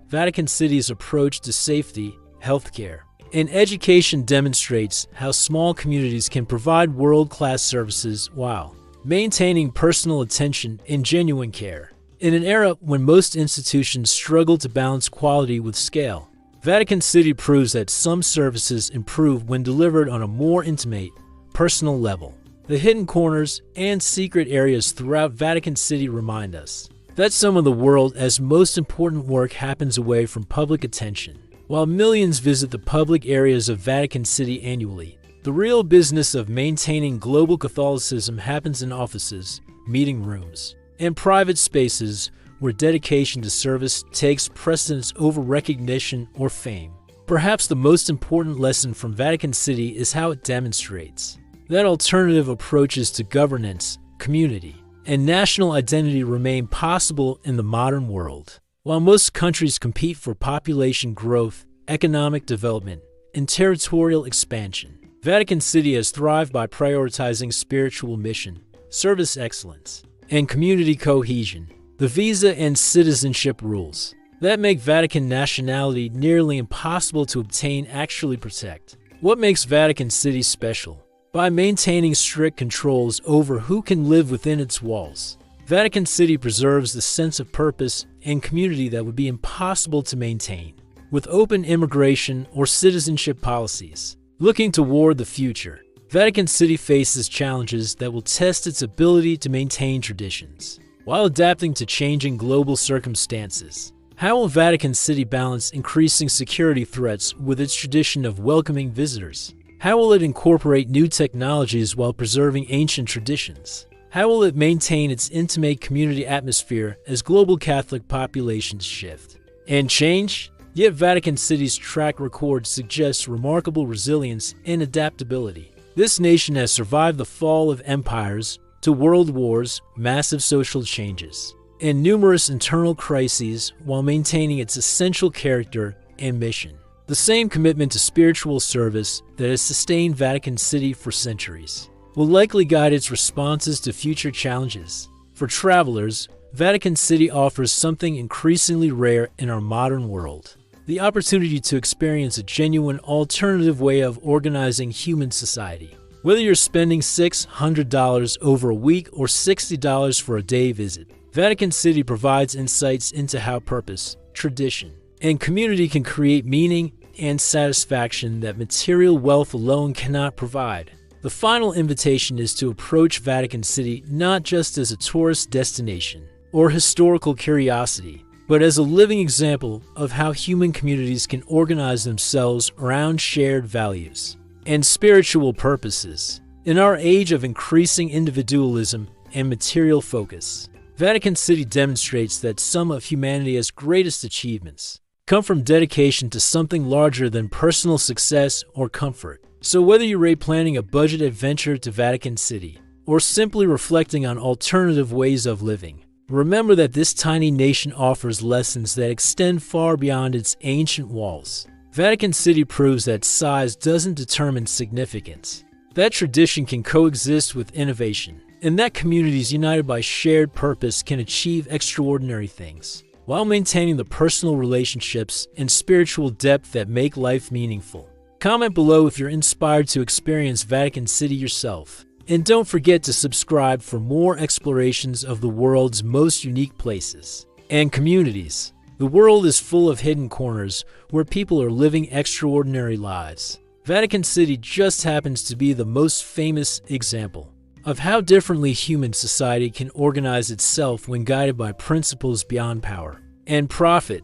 Vatican City's approach to safety, healthcare, and education demonstrates how small communities can provide world-class services while maintaining personal attention and genuine care. In an era when most institutions struggle to balance quality with scale, Vatican City proves that some services improve when delivered on a more intimate, personal level. The hidden corners and secret areas throughout Vatican City remind us that some of the world's most important work happens away from public attention. While millions visit the public areas of Vatican City annually, the real business of maintaining global Catholicism happens in offices, meeting rooms, and private spaces where dedication to service takes precedence over recognition or fame. Perhaps the most important lesson from Vatican City is how it demonstrates that alternative approaches to governance, community, and national identity remain possible in the modern world. While most countries compete for population growth, economic development, and territorial expansion, Vatican City has thrived by prioritizing spiritual mission, service excellence, and community cohesion. The visa and citizenship rules that make Vatican nationality nearly impossible to obtain actually protect what makes Vatican City special. By maintaining strict controls over who can live within its walls, Vatican City preserves the sense of purpose and community that would be impossible to maintain with open immigration or citizenship policies. Looking toward the future, Vatican City faces challenges that will test its ability to maintain traditions while adapting to changing global circumstances. How will Vatican City balance increasing security threats with its tradition of welcoming visitors? How will it incorporate new technologies while preserving ancient traditions? How will it maintain its intimate community atmosphere as global Catholic populations shift and change? Yet Vatican City's track record suggests remarkable resilience and adaptability. This nation has survived the fall of empires, to world wars, massive social changes, and numerous internal crises while maintaining its essential character and mission. The same commitment to spiritual service that has sustained Vatican City for centuries will likely guide its responses to future challenges. For travelers, Vatican City offers something increasingly rare in our modern world: the opportunity to experience a genuine alternative way of organizing human society. Whether you're spending $600 over a week or $60 for a day visit, Vatican City provides insights into how purpose, tradition, and community can create meaning and satisfaction that material wealth alone cannot provide. The final invitation is to approach Vatican City not just as a tourist destination or historical curiosity, but as a living example of how human communities can organize themselves around shared values and spiritual purposes. In our age of increasing individualism and material focus. Vatican City demonstrates that some of humanity's greatest achievements come from dedication to something larger than personal success or comfort. So whether you're planning a budget adventure to Vatican City or simply reflecting on alternative ways of living, remember that this tiny nation offers lessons that extend far beyond its ancient walls. Vatican City proves that size doesn't determine significance, that tradition can coexist with innovation, and that communities united by shared purpose can achieve extraordinary things, while maintaining the personal relationships and spiritual depth that make life meaningful. Comment below if you're inspired to experience Vatican City yourself. And don't forget to subscribe for more explorations of the world's most unique places and communities. The world is full of hidden corners where people are living extraordinary lives. Vatican City just happens to be the most famous example of how differently human society can organize itself when guided by principles beyond power and profit.